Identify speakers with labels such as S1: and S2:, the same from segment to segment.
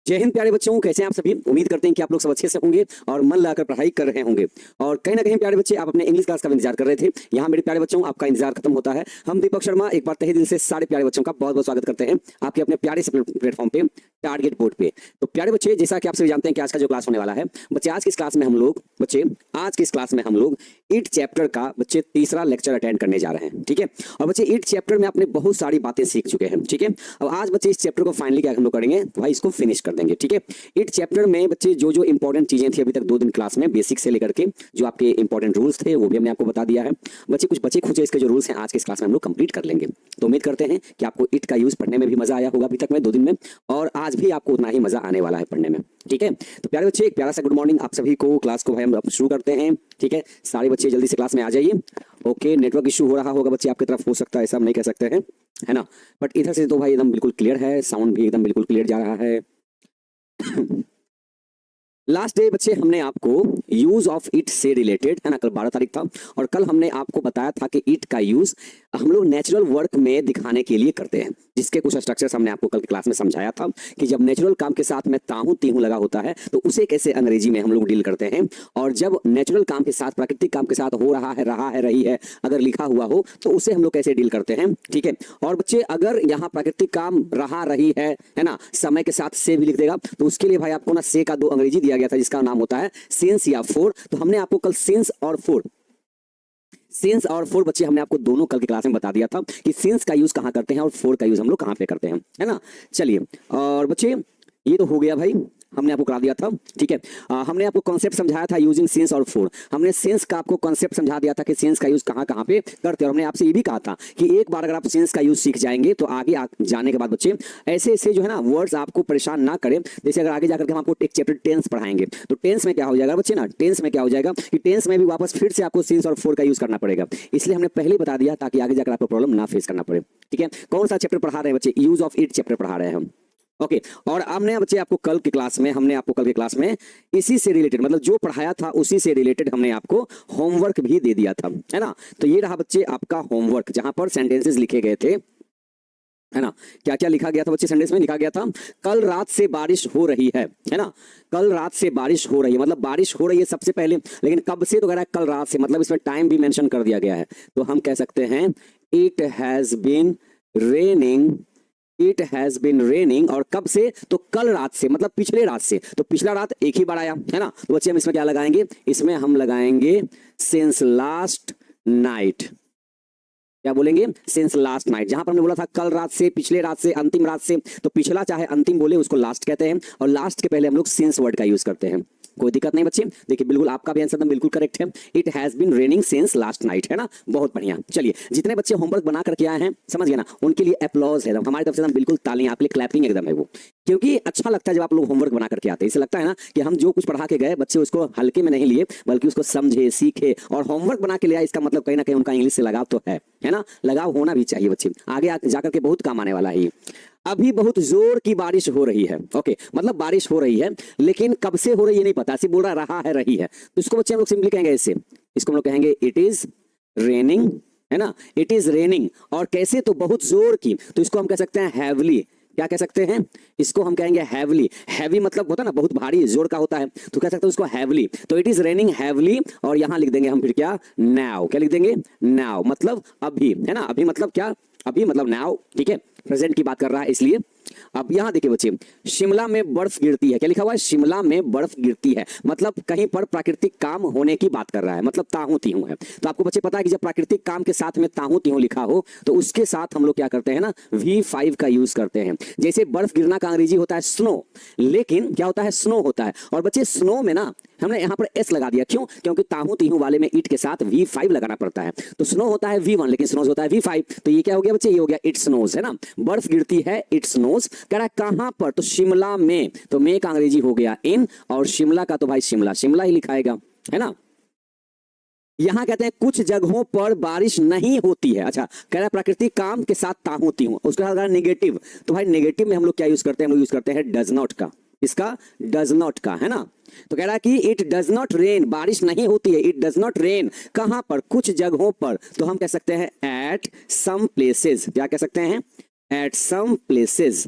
S1: जय हिंद प्यारे बच्चों, कैसे हैं आप सभी। उम्मीद करते हैं कि आप लोग सब अच्छे से होंगे और मन लगाकर पढ़ाई कर रहे होंगे। और कहीं ना कहीं प्यारे बच्चे आप अपने इंग्लिश क्लास का इंतजार कर रहे थे। यहाँ मेरे प्यारे बच्चों आपका इंतजार खत्म होता है। हम दीपक शर्मा एक बार तहे दिल से सारे प्यारे बच्चों का बहुत बहुत स्वागत करते हैं आपके अपने प्यारे से प्लेटफॉर्म पे, टारगेट बोर्ड पे। तो प्यारे बच्चे, जैसा कि आप सभी जानते हैं कि आज का जो क्लास होने वाला है बच्चे, आज की इस क्लास में हम लोग ईट चैप्टर का बच्चे तीसरा लेक्चर अटेंड करने जा रहे हैं। ठीक है। और बच्चे ईट चैप्टर में आपने बहुत सारी बातें सीख चुके हैं। ठीक है। अब आज बच्चे इस चैप्टर को फाइनली क्या हम लोग करेंगे, भाई इसको फिनिश कर देंगे। ठीक है। ईट चैप्टर में बच्चे जो जो इंपॉर्टेंट चीजें थी अभी तक 2 दिन क्लास में, बेसिक से लेकर के जो आपके इंपॉर्टेंट रूल्स थे वो भी हमने आपको बता दिया है। बच्चे कुछ बचे खुचे इसके जो रूल्स हैं आज के इस क्लास में हम लोग कंप्लीट कर लेंगे। तो उम्मीद करते हैं कि आपको ईट का यूज पढ़ने में भी मजा आया होगा अभी तक में 2 दिन में, और आज भी आपको उतना ही मजा आने वाला है पढ़ने में। ठीक है। तो प्यारे बच्चे, एक प्यारा सा गुड मॉर्निंग आप सभी को। क्लास को भाई हम शुरू करते हैं। ठीक है। सारे बच्चे जल्दी से क्लास में आ जाइए। ओके, नेटवर्क इशू हो रहा होगा बच्चे आपकी तरफ, हो सकता है, ऐसा हम नहीं कह सकते हैं, है ना। बट इधर से तो भाई एकदम बिल्कुल क्लियर है, साउंड भी एकदम बिल्कुल क्लियर जा रहा है। लास्ट डे बच्चे हमने आपको यूज ऑफ इट से रिलेटेड, है ना, कल 12 तारीख था, और कल हमने आपको बताया था कि इट का यूज हम लोग नेचुरल वर्क में दिखाने के लिए करते हैं, जिसके कुछ स्ट्रक्चर्स हमने आपको कल की क्लास में समझाया था कि जब नेचुरल काम के साथ में ताहू तीहू लगा होता है तो उसे कैसे अंग्रेजी में हम लोग डील करते हैं, और जब नेचुरल काम के साथ, प्राकृतिक काम के साथ हो रहा है, रही है अगर लिखा हुआ हो तो उसे हम लोग कैसे डील करते हैं। ठीक है। और बच्चे, अगर यहाँ प्राकृतिक काम रहा रही है ना, समय के साथ से भी लिख देगा, तो उसके लिए भाई आपको ना से का 2 अंग्रेजी दिया गया था जिसका नाम होता है सिंस या फोर। तो हमने आपको कल सिंस और फोर बच्चे हमने आपको दोनों कल की क्लास में बता दिया था कि सिंस का यूज कहां करते हैं और फोर का यूज हम लोग कहां पे करते हैं, है ना। चलिए, और बच्चे ये तो हो गया भाई, हमने आपको करा दिया था। ठीक है। हमने आपको कॉन्सेप्ट समझाया था यूजिंग सिंस और फोर। हमने सिंस का आपको कॉन्सेप्ट समझा दिया था कि सिंस का यूज कहां कहां पे करते हैं, और हमने आपसे ये भी कहा था कि एक बार अगर आप सिंस का यूज सीख जाएंगे तो आगे जाने के बाद बच्चे ऐसे ऐसे जो है ना वर्ड्स आपको परेशान ना करें। जैसे अगर आगे जाकर के हम आपको एक चैप्टर टेंस पढ़ाएंगे तो टेंस में क्या हो जाएगा बच्चे ना, टेंस में क्या हो जाएगा कि टेंस में भी वापस फिर से आपको सिंस और फोर का यूज करना पड़ेगा। इसलिए हमने पहले बता दिया ताकि आगे जाकर आपको प्रॉब्लम ना फेस करना पड़े। ठीक है। कौन सा चैप्टर पढ़ा रहे हैं बच्चे, यूज ऑफ इट चैप्टर पढ़ा रहे हैं हम। ओके। और हमने बच्चे आपको कल की क्लास में इसी से रिलेटेड, मतलब जो पढ़ाया था उसी से रिलेटेड हमने आपको होमवर्क भी दे दिया था, है ना। तो ये रहा बच्चे आपका होमवर्क, जहां पर सेंटेंसेस लिखे गए थे, है ना। क्या क्या लिखा गया था बच्चे सेंटेंस में? लिखा गया था कल रात से बारिश हो रही है ना। कल रात से बारिश हो रही है मतलब बारिश हो रही है सबसे पहले, लेकिन कब से तो कह रहा है कल रात से, मतलब इसमें टाइम भी मेंशन कर दिया गया है। तो हम कह सकते हैं इट हैज बीन रेनिंग, और कब से? तो कल रात से, मतलब पिछले रात से। तो पिछला रात एक ही बार आया, है ना। तो बच्चे हम इसमें क्या लगाएंगे? इसमें हम लगाएंगे सिंस लास्ट नाइट। क्या बोलेंगे? Since last night. जहां पर हमने बोला था कल रात से, पिछले रात से, अंतिम रात से, तो पिछला चाहे अंतिम बोले उसको लास्ट कहते हैं, और लास्ट के पहले हम लोग सिंस वर्ड का यूज करते हैं। कोई दिक्कत नहीं बच्चे। देखिए बिल्कुल आपका भी आंसर बिल्कुल करेक्ट है, it has been raining since last night, है ना। बहुत बढ़िया। चलिए, जितने बच्चे होमवर्क बना करके आए हैं, समझ गए ना, उनके लिए अप्लॉज है हमारी तरफ से, बिल्कुल तालियां आपके लिए, क्लैपिंग एकदम है वो, क्योंकि अच्छा लगता है जब आप लोग होमवर्क बना करके आते हैं। इससे लगता है ना कि हम जो कुछ पढ़ा के गए बच्चे उसको हल्के में नहीं लिए, बल्कि उसको समझे, सीखे और होमवर्क बना के लिया। इसका मतलब कहीं ना कहीं उनका इंग्लिश से लगाव तो है ना। लगाव होना भी चाहिए बच्चे, आगे जाकर के बहुत काम आने वाला है। अभी बहुत जोर की बारिश हो रही है। ओके, मतलब बारिश हो रही है, लेकिन कब से हो रही है नहीं पता, सिर्फ बोल रहा है रही है। तो इसको बच्चे हम लोग सिंपली कहेंगे ऐसे, इसको हम लोग कहेंगे इट इज रेनिंग, है ना। इट इज रेनिंग, और कैसे? तो बहुत जोर की, तो इसको हम कह सकते हैं हैवली। क्या कह सकते हैं? इसको हम कहेंगे हैवली। हैवी मतलब होता है ना बहुत भारी, जोर का होता है, तो कह सकते हैं उसको हैवली। तो इट इज रेनिंग हैवली, और यहां लिख देंगे हम फिर क्या? नाउ। क्या लिख देंगे? नाउ, मतलब अभी, है ना। अभी मतलब क्या? अभी मतलब नाउ। ठीक है, प्रेजेंट की बात कर रहा है इसलिए। अब यहां देखिए बच्चे, शिमला में बर्फ गिरती है। क्या लिखा हुआ है? शिमला में बर्फ गिरती है, मतलब कहीं पर प्राकृतिक काम होने की बात कर रहा है, मतलब ताहू तीहू है। तो आपको बच्चे पता है कि जब प्राकृतिक काम के साथ में ताहू तीहू लिखा हो तो उसके साथ हम लोग क्या करते हैं ना, V5 का यूज करते हैं। जैसे बर्फ गिरना का अंग्रेजी होता है स्नो, लेकिन क्या होता है? स्नो होता है। और बच्चे स्नो में ना हमने यहाँ पर S लगा दिया, क्यों? क्योंकि ताहू तीहू वाले में इट के साथ V5 लगाना पड़ता है। तो स्नो होता है V1, लेकिन स्नोज होता है V5। तो ये क्या हो गया बच्चे? ये हो गया इट स्नोज, है ना। बर्फ गिरती है, इट स्नोज। कह रहा है कहां पर? तो शिमला में। तो में का अंग्रेजी हो गया इन, और शिमला का तो भाई शिमला ही लिखाएगा, है ना। यहां कहते हैं कुछ जगहों पर बारिश नहीं होती है। अच्छा, कह रहा है प्राकृतिक काम के साथ ताहू तीहू, उसके साथ नेगेटिव। तो भाई नेगेटिव में हम लोग क्या यूज करते हैं? हम लोग यूज करते हैं डज नॉट का। इसका डज नॉट का, है ना। तो कह रहा है कि इट डज नॉट रेन, बारिश नहीं होती है, इट डज नॉट रेन। कहां पर? कुछ जगहों पर। तो हम कह सकते हैं एट सम प्लेसेस। क्या कह सकते हैं? At some places.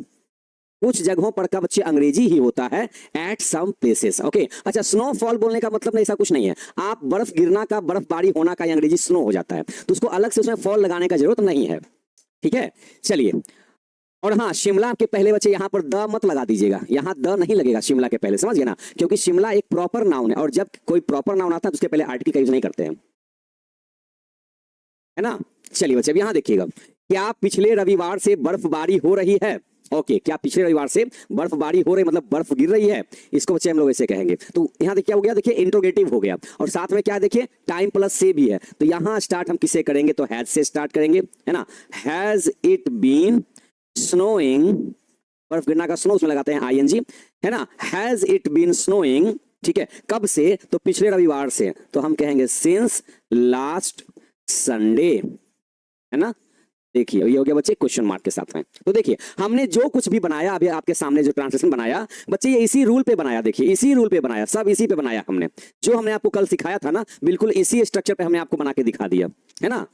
S1: कुछ जगहों पर का बच्चे अंग्रेजी ही होता है, एट सम प्लेसेस। ओके, अच्छा, स्नोफॉल बोलने का मतलब नहीं, ऐसा कुछ नहीं है। आप बर्फ गिरना का, बर्फबारी होना का अंग्रेजी स्नो हो जाता है, तो उसको अलग से उसमें फॉल लगाने का जरूरत नहीं है। ठीक है, चलिए। और हाँ, शिमला के पहले बच्चे यहाँ पर द मत लगा दीजिएगा, यहाँ द नहीं लगेगा शिमला के पहले, समझ गए ना, क्योंकि शिमला एक प्रॉपर नाउन है, और जब कोई प्रॉपर नाउन आता है तो उसके पहले आर्टिकल का यूज नहीं करते हैं, है ना। चलिए बच्चे, अब यहाँ देखिएगा, क्या पिछले रविवार से बर्फबारी हो रही है। ओके, क्या पिछले रविवार से बर्फबारी हो रही, मतलब बर्फ गिर रही है, इसको बच्चे हम लोग ऐसे कहेंगे। तो यहाँ देखिए क्या हो गया, देखिए इंट्रोगेटिव हो गया, और साथ में क्या देखिए, टाइम प्लस से भी है, तो यहाँ स्टार्ट हम किससे करेंगे, तो हैज से स्टार्ट करेंगे, है ना। हैज इट बीन स्नोइंग, बर्फ गिरना का स्नो उसमें लगाते हैं आईएनजी, है ना। हैज इट बीन स्नोइंग, ठीक है, कब से, तो पिछले रविवार से, तो हम कहेंगे सिंस लास्ट संडे, है ना। देखिए ये हो गया बच्चे क्वेश्चन मार्क के साथ में। तो देखिए हमने जो कुछ भी बनाया अभी आपके सामने, जो ट्रांसलेशन बनाया बच्चे, ये इसी रूल पे बनाया, देखिए इसी रूल पे बनाया, सब इसी पे बनाया हमने, जो हमने आपको कल सिखाया था ना, बिल्कुल इसी स्ट्रक्चर पे हमने आपको बना के दिखा दिया, है ना।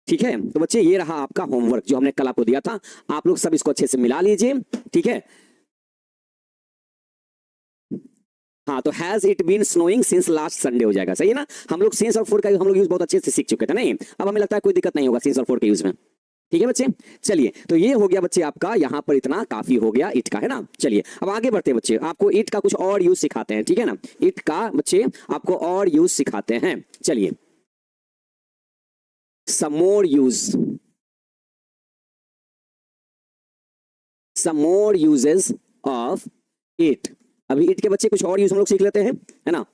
S1: ठीक है, तो बच्चे ये रहा आपका होमवर्क जो हमने कल आपको दिया था, आप लोग सब इसको अच्छे से मिला लीजिए, ठीक है। हाँ, तो has it been snowing since last Sunday हो जाएगा, सही है ना। हम लोग सिंस और फॉर का हम लोग यूज बहुत अच्छे से सीख चुके थे, नहीं, अब हमें लगता है कोई दिक्कत नहीं होगा सिंस और फॉर के यूज में। ठीक है बच्चे, चलिए, तो ये हो गया बच्चे आपका, यहाँ पर इतना काफी हो गया इट का, है ना। चलिए अब आगे बढ़ते हैं बच्चे, आपको इट का कुछ और यूज सिखाते हैं, ठीक है ना। इट का बच्चे आपको और यूज सिखाते हैं, चलिए। some more use some more uses of it। अभी इट के बच्चे कुछ और यूज हम लोग सीख लेते हैं, है ना।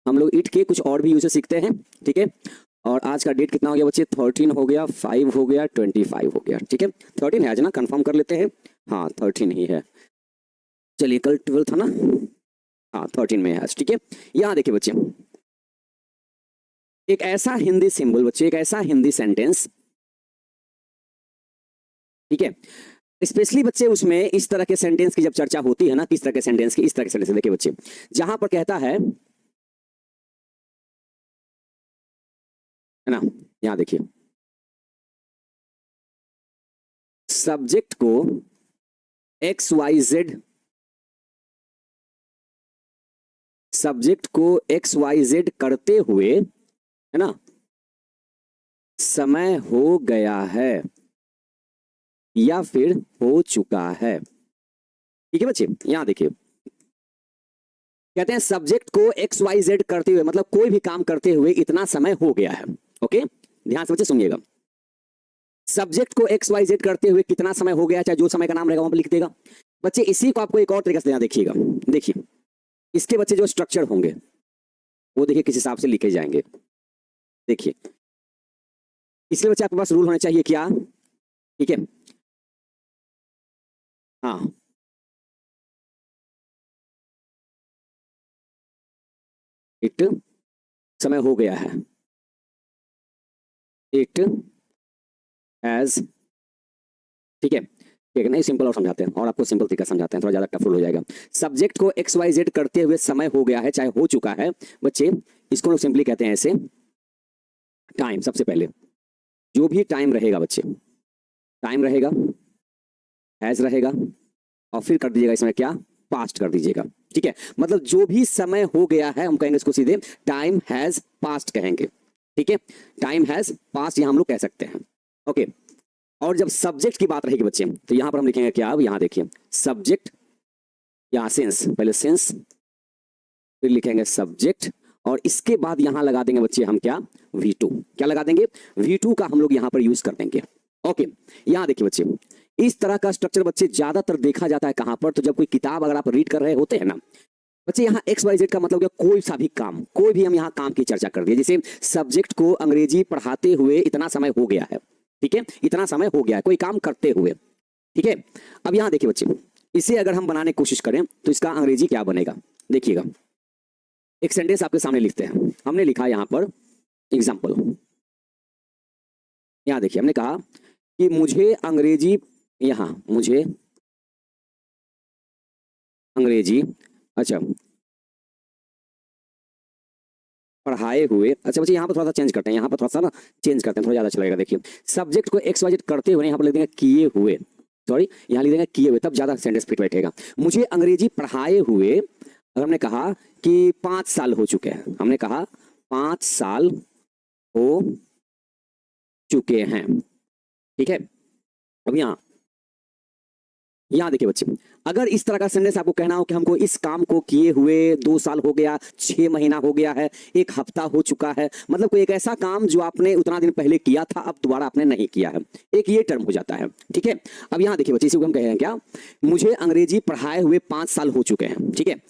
S1: हम लोग इट के कुछ और भी यूज सीखते हैं, ठीक है। और आज का डेट कितना हो गया बच्चे, 13 हो गया, 5 हो गया, 25 हो गया, ठीक है। 13 है आज ना, कंफर्म कर लेते हैं, हाँ 13 ही है। चलिए, कल 12 था ना, हाँ 13 में है आज, ठीक है। यहाँ देखिए बच्चे, एक ऐसा हिंदी सिंबल बच्चे, एक ऐसा हिंदी सेंटेंस, ठीक है। स्पेशली बच्चे उसमें इस तरह के सेंटेंस की जब चर्चा होती है ना, किस तरह के सेंटेंस की, इस तरह के सेंटेंस, देखिए बच्चे, जहां पर कहता है ना, यहां देखिए, सब्जेक्ट को एक्स वाई जेड, सब्जेक्ट को एक्स वाई जेड करते हुए, है ना, समय हो गया है या फिर हो चुका है, ठीक है बच्चे। यहां देखिए, कहते हैं सब्जेक्ट को एक्स वाई जेड करते हुए, मतलब कोई भी काम करते हुए इतना समय हो गया है। ओके, ध्यान से बच्चे सुनिएगा, सब्जेक्ट को एक्स वाई जेड करते हुए कितना समय हो गया, चाहे जो समय का नाम रहेगा वहां पर लिख देगा बच्चे। इसी को आपको एक और तरीके से देना, देखिएगा, देखिए इसके बच्चे जो स्ट्रक्चर होंगे वो देखिए किस हिसाब से लिखे जाएंगे, देखिए इसलिए बच्चे आपके पास रूल होने चाहिए क्या, ठीक है। हाँ, इट समय हो गया है, इट हैज, ठीक है, ठीक है, नहीं सिंपल और समझाते हैं, और आपको सिंपल तरीका समझाते हैं, थोड़ा ज्यादा टफ हो जाएगा। सब्जेक्ट को एक्स वाई जेड करते हुए समय हो गया है, चाहे हो चुका है बच्चे, इसको लोग सिंपली कहते हैं ऐसे, टाइम। सबसे पहले जो भी टाइम रहेगा बच्चे, टाइम रहेगा, हैज रहेगा, और फिर कर दीजिएगा इसमें क्या, पास्ट कर दीजिएगा, ठीक है। मतलब जो भी समय हो गया है हम कहेंगे इसको सीधे टाइम हैज पास्ट कहेंगे, ठीक है। टाइम हैज पास्ट यहां हम लोग कह सकते हैं, ओके। और जब सब्जेक्ट की बात रहेगी बच्चे, तो यहां पर हम लिखेंगे क्या, अब यहां देखिए सब्जेक्ट, यहां सेंस, पहले सेंस, फिर लिखेंगे सब्जेक्ट, और इसके बाद यहां लगा देंगे बच्चे हम क्या, V2, क्या लगा देंगे, V2 का हम लोग यहां पर यूज कर देंगे, ओके। यहां देखिए बच्चे, इस तरह का स्ट्रक्चर बच्चे ज्यादातर देखा जाता है कहां पर, तो जब कोई किताब अगर आप रीड कर रहे होते हैं ना बच्चे, यहाँ एक्स वाई जेड का मतलब क्या, कोई सा भी काम, कोई भी हम यहाँ काम की चर्चा कर दिए, जैसे सब्जेक्ट को अंग्रेजी पढ़ाते हुए इतना समय हो गया है, ठीक है, इतना समय हो गया है कोई काम करते हुए, ठीक है। अब यहाँ देखिए बच्चे, इसे अगर हम बनाने की कोशिश करें तो इसका अंग्रेजी क्या बनेगा, देखिएगा, एक सेंटेंस आपके सामने लिखते हैं, हमने लिखा यहाँ पर एग्जाम्पल, यहाँ देखिए हमने कहा कि मुझे अंग्रेजी, यहाँ मुझे अंग्रेजी, अच्छा, पढ़ाए हुए, अच्छा बच्चे यहाँ पर थोड़ा सा चेंज करते हैं, यहाँ पर थोड़ा सा ना चेंज करते हैं, थोड़ा ज्यादा अच्छा लगेगा। देखिए सब्जेक्ट को एक्स वाई जेड करते हुए यहाँ पर लिख देंगे किए हुए, सॉरी यहाँ लिख देंगे किए हुए, तब ज्यादा सेंटेंस फिट बैठेगा। मुझे अंग्रेजी पढ़ाए हुए, अगर हमने कहा कि 5 साल हो चुके हैं, हमने कहा 5 साल हो चुके हैं, ठीक है। अब यहाँ देखिए बच्चे, अगर इस तरह का सेंटेंस आपको कहना हो कि हमको इस काम को किए हुए 2 साल हो गया, 6 महीना हो गया है, 1 हफ्ता हो चुका है, मतलब कोई एक ऐसा काम जो आपने उतना दिन पहले किया था अब दोबारा आपने नहीं किया है, एक ये टर्म हो जाता है, ठीक है। अब यहाँ देखिए बच्चे, इसी को हम कह रहे हैं क्या, मुझे अंग्रेजी पढ़ाए हुए 5 साल हो चुके हैं, ठीक है।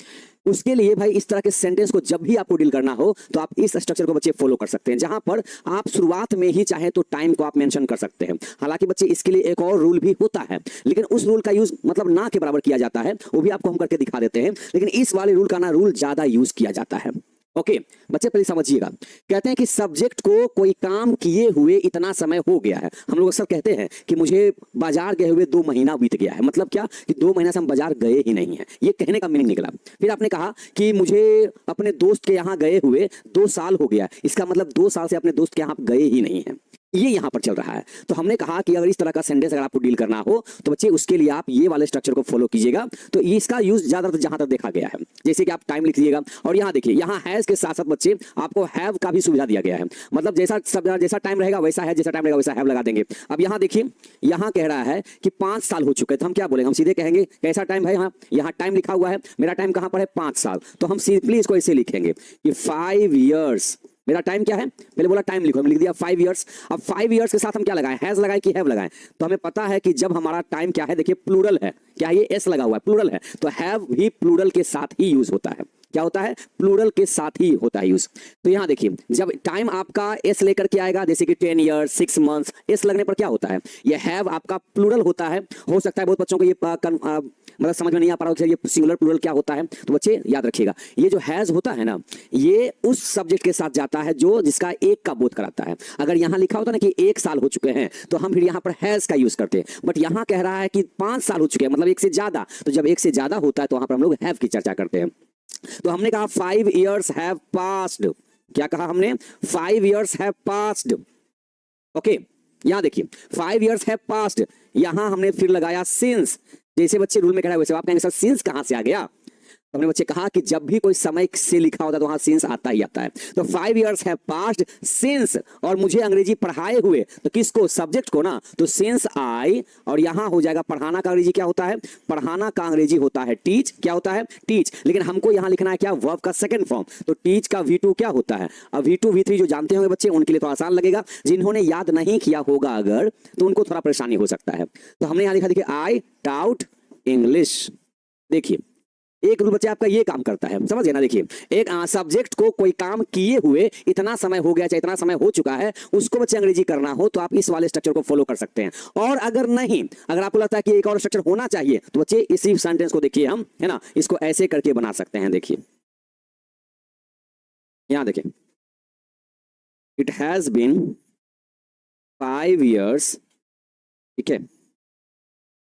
S1: उसके लिए भाई इस तरह के सेंटेंस को जब भी आपको डील करना हो तो आप इस स्ट्रक्चर को बच्चे फॉलो कर सकते हैं, जहां पर आप शुरुआत में ही चाहे तो टाइम को आप मेंशन कर सकते हैं। हालांकि बच्चे इसके लिए एक और रूल भी होता है, लेकिन उस रूल का यूज मतलब ना के बराबर किया जाता है, वो भी आपको हम करके दिखा देते हैं, लेकिन इस वाले रूल का ना रूल ज्यादा यूज किया जाता है। ओके बच्चे पहले समझिएगा, कहते हैं कि सब्जेक्ट को कोई काम किए हुए इतना समय हो गया है। हम लोग अक्सर कहते हैं कि मुझे बाजार गए हुए 2 महीना बीत गया है, मतलब क्या कि 2 महीना से हम बाजार गए ही नहीं है, ये कहने का मीनिंग निकला। फिर आपने कहा कि मुझे अपने दोस्त के यहाँ गए हुए 2 साल हो गया, इसका मतलब 2 साल से अपने दोस्त के यहाँ गए ही नहीं है, ये यहां पर चल रहा है। तो हमने कहा कि अगर इस तरह का सेंटेंस अगर आपको डील करना हो तो बच्चे उसके लिए आप ये वाले स्ट्रक्चर को फॉलो कीजिएगा। तो इसका यूज ज्यादातर जहां तक देखा गया है, जैसे कि आप टाइम लिख लीजिएगा, और यहां देखिए यहां हैज के साथ साथ बच्चे आपको हैव का भी सुविधा दिया गया है, मतलब जैसा टाइम रहेगा वैसा है, जैसा टाइम रहेगा वैसा हैव लगा देंगे। अब यहां देखिए, यहां कह रहा है कि 5 साल हो चुके, तो हम क्या बोलेंगे, हम सीधे कहेंगे कैसा टाइम है, यहाँ टाइम लिखा हुआ है, मेरा टाइम कहां पर है 5 साल, तो हम सिंपली इसको ऐसे लिखेंगे कि 5 इयर्स, मेरा टाइम क्या है, पहले बोला टाइम लिखो, हमने लिख दिया 5 इयर्स। अब 5 इयर्स के साथ हम क्या लगाएं, हैज लगाएं कि हैव लगाएं, तो हमें पता है कि जब हमारा टाइम क्या है, देखिए प्लूरल है, क्या ये एस लगा हुआ है, प्लूरल है, तो हैव भी प्लूरल के साथ ही यूज होता है। क्या होता है, प्लूरल के साथ ही होता है यूज। तो यहां देखिए, जब टाइम आपका एस लेकर के आएगा, जैसे कि 10 इयर्स, 6 मंथ्स, एस लगने पर क्या होता है, ये हैव आपका प्लूरल होता है। हो सकता है बहुत बच्चों को ये मतलब समझ में नहीं आ पा रहा है ये सिंगुलर प्लूरल क्या होता है, तो बच्चे याद रखिएगा, ये जो हैज होता है ना, ये उस सब्जेक्ट के साथ जाता है जो जिसका एक का बोध कराता है। अगर यहां लिखा होता ना कि 1 साल हो चुके हैं, तो हम फिर यहां पर हैज का यूज करते हैं, बट यहां कह रहा है कि 5 साल हो चुके हैं, मतलब 1 से ज्यादा, तो जब 1 से ज्यादा होता है तो वहां पर हम लोग हैव की चर्चा करते हैं। तो हमने कहा 5 इयर्स हैव पास्ड, क्या कहा हमने, 5 इयर्स हैव पास्ड। ओके यहां देखिए 5 इयर्स हैव पास्ड, यहां हमने फिर लगाया सिंस, जैसे बच्चे रूल में कह रहा है वैसे आप कहेंगे सर सिंस कहां से आ गया, तो हमने बच्चे कहा कि जब भी कोई समय से लिखा होता है तो वहां सिंस आता ही आता है। तो 5 इयर्स हैव पास्ड सिंस, और मुझे अंग्रेजी पढ़ाए हुए, तो किसको, सब्जेक्ट को ना, तो सिंस आई, और यहां हो जाएगा पढ़ाना का अंग्रेजी क्या होता है, पढ़ाना का अंग्रेजी होता है टीच, क्या होता है टीच, लेकिन हमको यहां लिखना है क्या, वर्ब का सेकंड फॉर्म, तो टीच का V2 क्या होता है। अब V2 V3 जो जानते होंगे बच्चे उनके लिए तो आसान लगेगा, जिन्होंने याद नहीं किया होगा अगर, तो उनको थोड़ा परेशानी हो सकता है। तो हमने यहां लिखा, देखिए आई टाउट इंग्लिश, देखिए एक रूल बच्चे आपका ये काम करता है, समझ गए ना। देखिए एक सब्जेक्ट को कोई काम किए हुए इतना समय हो गया, चाहे इतना समय हो चुका है, उसको बच्चे अंग्रेजी करना हो तो आप इस वाले स्ट्रक्चर को फॉलो कर सकते हैं। और अगर नहीं, अगर आपको लगता है कि एक और स्ट्रक्चर होना चाहिए, तो बच्चे इसी सेंटेंस को देखिए हम, है ना, इसको ऐसे करके बना सकते हैं। देखिए यहां देखिए, इट हैज बीन 5 इयर्स, ठीक है,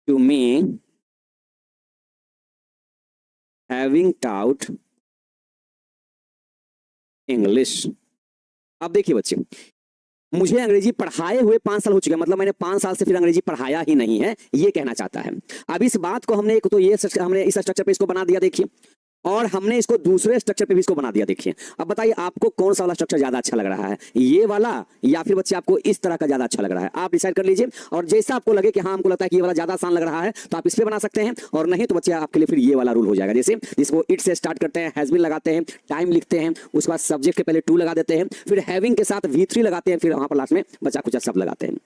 S1: to me having taught English. अब देखिए बच्चे, मुझे अंग्रेजी पढ़ाए हुए 5 साल हो चुके हैं, मतलब मैंने 5 साल से फिर अंग्रेजी पढ़ाया ही नहीं है, ये कहना चाहता है। अब इस बात को हमने तो ये हमने इस स्ट्रक्चर पे इसको बना दिया, देखिए, और हमने इसको दूसरे स्ट्रक्चर पे भी इसको बना दिया। देखिए अब बताइए आपको कौन सा वाला स्ट्रक्चर ज्यादा अच्छा लग रहा है, ये वाला या फिर बच्चे आपको इस तरह का ज्यादा अच्छा लग रहा है, आप डिसाइड कर लीजिए। और जैसा आपको लगे कि हाँ हमको लगता है कि ये वाला ज्यादा आसान लग रहा है, तो आप इस पे बना सकते हैं, और नहीं तो बच्चे आपके लिए फिर ये वाला रूल हो जाएगा, जैसे जिसको इट से स्टार्ट करते हैं, हैज बीन लगाते हैं, टाइम लिखते हैं, उसके बाद सब्जेक्ट के पहले टू लगा देते हैं, फिर हैविंग के साथ V3 लगाते हैं, फिर वहां पर लास्ट में बचा कुचा सब लगाते हैं।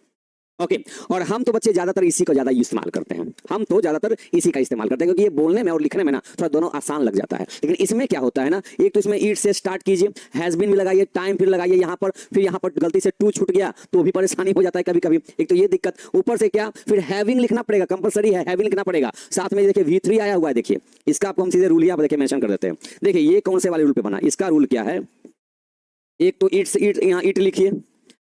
S1: ओके और हम तो बच्चे ज्यादातर इसी को ज्यादा इस्तेमाल करते हैं, हम तो ज्यादातर इसी का इस्तेमाल करते हैं, क्योंकि ये बोलने में और लिखने में ना थोड़ा दोनों आसान लग जाता है। लेकिन इसमें क्या होता है ना, एक तो इसमें ईट से स्टार्ट कीजिए, हैज बीन भी लगाइए, टाइम फिर लगाइए यहाँ पर, फिर यहाँ पर गलती से टू छूट गया तो भी परेशानी हो जाता है कभी कभी, एक तो ये दिक्कत, ऊपर से क्या फिर हैविंग लिखना पड़ेगा, कंपलसरी है हैविंग लिखना पड़ेगा, साथ में देखिए V3 आया हुआ है, देखिए इसका आपको हम सीधे रूल यहाँ पर देखिए मेंशन कर देते हैं। देखिए ये कौन से वाले रूल पे बना, इसका रूल क्या है, एक तो ईट से ईट, यहाँ ईट लिखिए,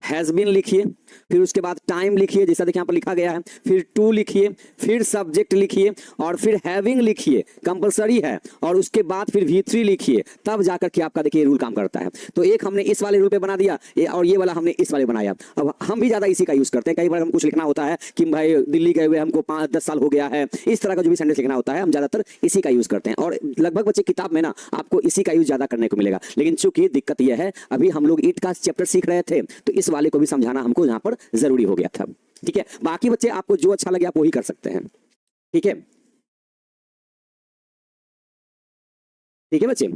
S1: हैज बीन लिखिए, फिर उसके बाद टाइम लिखिए जैसा देखिए यहाँ पर लिखा गया है, फिर टू लिखिए, फिर सब्जेक्ट लिखिए और फिर हैविंग लिखिए, कंपलसरी है, और उसके बाद फिर V3 लिखिए, तब जाकर के आपका देखिए रूल काम करता है। तो एक हमने इस वाले रूल पे बना दिया और ये वाला हमने इस वाले बनाया। अब हम भी ज्यादा इसी का यूज करते हैं, कई बार हम कुछ लिखना होता है कि भाई दिल्ली गए हुए हमको 5-10 साल हो गया है, इस तरह का जो भी सेंटेंस लिखना होता है हम ज्यादातर इसी का यूज करते हैं, और लगभग बच्चे किताब में ना आपको इसी का यूज ज्यादा करने को मिलेगा। लेकिन चूंकि दिक्कत यह है अभी हम लोग ईट का चैप्टर सीख रहे थे तो इस वाले को भी समझाना हमको यहाँ पर जरूरी हो गया था। ठीक है, बाकी बच्चे आपको जो अच्छा लगे आप वही कर सकते हैं। ठीक है, ठीक है बच्चे।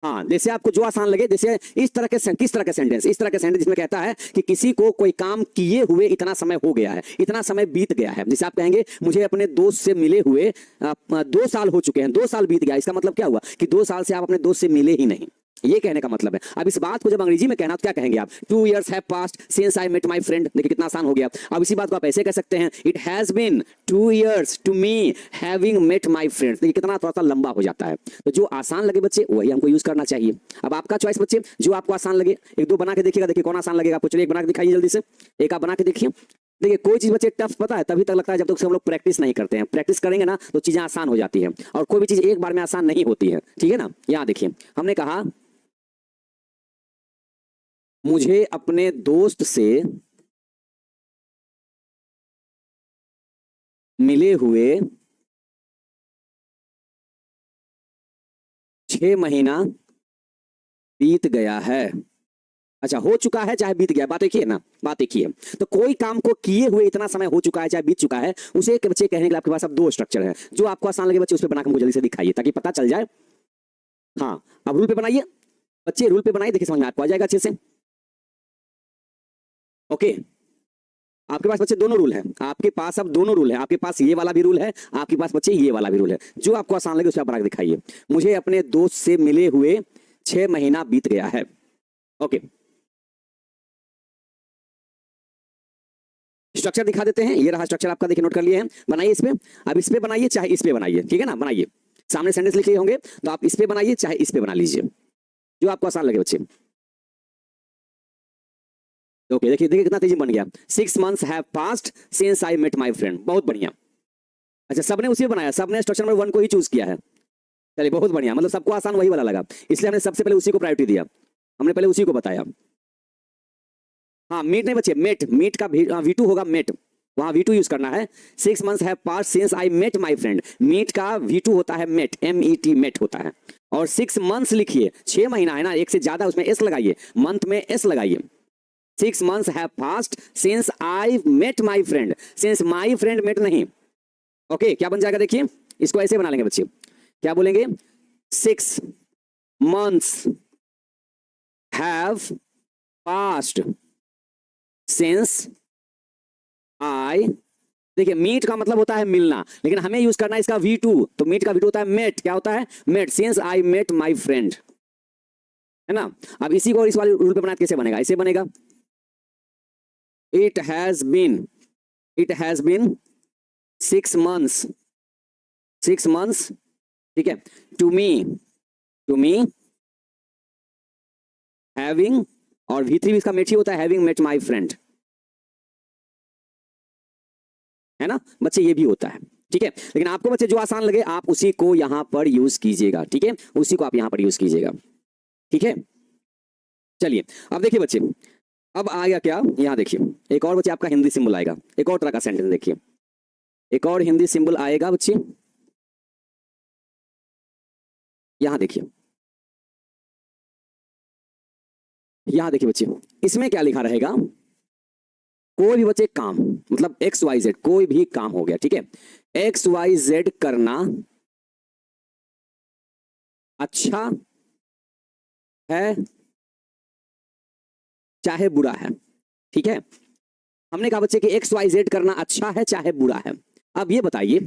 S1: हाँ, जैसे आपको जो आसान लगे, जैसे इस तरह के किस तरह के सेंटेंस, इस तरह के सेंटेंस जिसमें कहता है कि किसी को कोई काम किए हुए इतना समय हो गया है, इतना समय बीत गया है। जैसे आप कहेंगे मुझे अपने दोस्त से मिले हुए 2 साल हो चुके हैं, 2 साल बीत गया। इसका मतलब क्या हुआ कि 2 साल से आप अपने दोस्त से मिले ही नहीं, ये कहने का मतलब है। अब इस बात को जब अंग्रेजी में कहना तो क्या कहेंगे आप? 2 years have passed since I met my friend। देखिए कितना आसान हो गया। अब इसी बात को आप ऐसे कह सकते हैं, It has been 2 years to me having met my friends। देखिए कितना थोड़ा सा लंबा हो जाता है। तो जो आसान लगे बच्चे वही हमको यूज करना चाहिए। अब आपका चॉइस बच्चे, जो आपको आसान लगे। 1-2 बना के देखिएगा, देखिए कौन आसान लगेगा आपको। चलिए एक बना के दिखाइए जल्दी से, एक आप बना के देखिए। देखिए कोई चीज बच्चे टफ पता है तभी तक लगता है जब तक हम लोग प्रैक्टिस नहीं करते हैं। प्रैक्टिस करेंगे ना तो चीजें आसान हो जाती है, और कोई भी चीज एक बार में आसान नहीं होती है। ठीक है ना। यहाँ देखिए हमने कहा मुझे अपने दोस्त से मिले हुए 6 महीना बीत गया है। अच्छा, हो चुका है चाहे बीत गया, बात एक ही है ना, बात एक ही है। तो कोई काम को किए हुए इतना समय हो चुका है चाहे बीत चुका है, उसे एक बच्चे कहने के लिए आपके पास अब 2 स्ट्रक्चर है। जो आपको आसान लगे बच्चे उस पर बनाकर मुझे जल्दी से दिखाइए ताकि पता चल जाए। हाँ, अब रूल पे बनाइए बच्चे, रूल पे बनाइए, देखिए समझ में आपको आ जाएगा अच्छे से। ओके, आपके पास बच्चे दोनों रूल है, आपके पास अब दोनों रूल है। आपके पास ये वाला भी रूल है, आपके पास बच्चे ये वाला भी रूल है। जो आपको आसान लगे उसे आप बना के दिखाइए। मुझे अपने दोस्त से मिले हुए 6 महीना बीत गया है। ओके, स्ट्रक्चर दिखा देते हैं। ये रहा स्ट्रक्चर आपका, देखिए नोट कर लिए हैं। बनाइए इस पे, अब इस पे बनाइए चाहे इस पे बनाइए। ठीक है ना, बनाइए। सामने सेंटेंस लिखे होंगे तो आप इस पे बनाइए चाहे इस पे बना लीजिए, जो आपको आसान लगे बच्चे। ओके, देखिए देखिए कितना तेजी बन गया। 6 months have passed since I met my friend। बहुत बढ़िया। अच्छा, सबने उसी बनाया, सबने स्ट्रक्चर नंबर 1 को ही चूज किया है। चलिए बहुत बढ़िया, मतलब सबको आसान वही वाला लगा, इसलिए हमने सबसे पहले उसी को प्रायोरिटी दिया, हमने पहले उसी को बताया। हाँ, मीट नहीं बच्चे, मेट, मीट का V2 होगा मेट, वहां V2 यूज करना है। 6 months have passed since I met my friend। Meet का V2 होता है मेट, MET मेट होता है। और 6 months लिखिए, 6 महीना है ना, एक से ज्यादा उसमें S लगाइए, मंथ में S लगाइए। 6 months have passed since I met my friend। since my friend met नहीं। ओके, क्या बन जाएगा देखिए, इसको ऐसे बना लेंगे बच्चे, क्या बोलेंगे? 6 months have passed since I। देखिए मीट का मतलब होता है मिलना, लेकिन हमें यूज करना है इसका V2, तो मीट का V2 होता है मेट। क्या होता है? Met. since I met my friend, है ना। अब इसी को इस वाले रूल पे बनाए कैसे बनेगा? ऐसे बनेगा, It has been 6 months, 6 months, ठीक है, to me having, और V3 भी इसका मेट ही होता है, having met my friend, है ना बच्चे, ये भी होता है। ठीक है, लेकिन आपको बच्चे जो आसान लगे आप उसी को यहां पर यूज कीजिएगा। ठीक है, उसी को आप यहां पर यूज कीजिएगा। ठीक है, चलिए अब देखिए बच्चे, अब आएगा क्या, यहां देखिए एक और बच्चे आपका हिंदी सिंबल आएगा, एक और तरह का सेंटेंस देखिए, एक और हिंदी सिंबल आएगा बच्चे। यहां देखिए, यहां देखिए बच्चे, इसमें क्या लिखा रहेगा? कोई भी बच्चे काम, मतलब XYZ कोई भी काम हो गया। ठीक है, XYZ करना अच्छा है चाहे बुरा है। ठीक है, हमने कहा बच्चे कि XYZ करना अच्छा है चाहे बुरा है। अब ये बताइए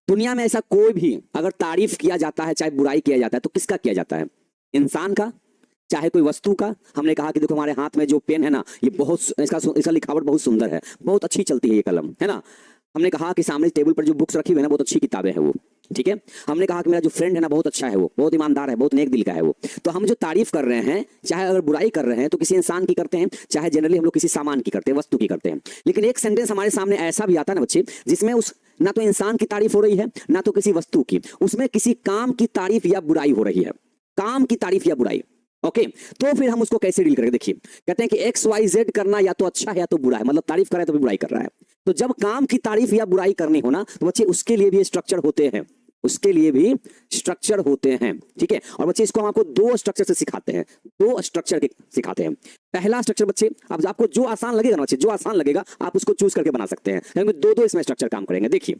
S1: दुनिया में ऐसा कोई भी अगर तारीफ किया जाता है चाहे बुराई किया जाता है तो किसका किया जाता है? इंसान का, चाहे कोई वस्तु का। हमने कहा कि देखो हमारे हाथ में जो पेन है ना, ये बहुत इसका लिखावट बहुत सुंदर है, बहुत अच्छी चलती है ये कलम, है ना। हमने कहा कि सामने टेबल पर जो बुक्स रखी हुई है ना, बहुत अच्छी किताबें हैं वो। ठीक है, हमने कहा कि मेरा जो फ्रेंड है ना बहुत अच्छा है, वो बहुत ईमानदार है, बहुत नेक दिल का है वो। तो हम जो तारीफ कर रहे हैं, चाहे अगर बुराई कर रहे हैं तो किसी इंसान की करते हैं, चाहे जनरली हम लोग किसी सामान की करते हैं, वस्तु की करते हैं। लेकिन एक सेंटेंस हमारे सामने ऐसा भी आता है ना बच्चे, जिसमें उस ना तो इंसान की तारीफ हो रही है ना तो किसी वस्तु की, उसमें किसी काम की तारीफ या बुराई हो रही है, काम की तारीफ या बुराई। ओके, तो फिर हम उसको कैसे डील करेंगे? देखिए, कहते हैं कि एक्स वाई जेड करना या तो अच्छा है या तो बुरा है, मतलब तारीफ कर रहा है तो भी बुराई कर रहा है। तो जब काम की तारीफ या बुराई करनी हो ना, तो बच्चे उसके लिए भी स्ट्रक्चर होते हैं, उसके लिए भी स्ट्रक्चर होते हैं। ठीक है, और बच्चे इसको हम आपको दो स्ट्रक्चर से सिखाते हैं, दो स्ट्रक्चर के सिखाते हैं। पहला स्ट्रक्चर बच्चे, अब आपको जो आसान लगेगा ना बच्चे, जो आसान लगेगा आप उसको चूज करके बना सकते हैं, क्योंकि दो दो इसमें स्ट्रक्चर काम करेंगे। देखिए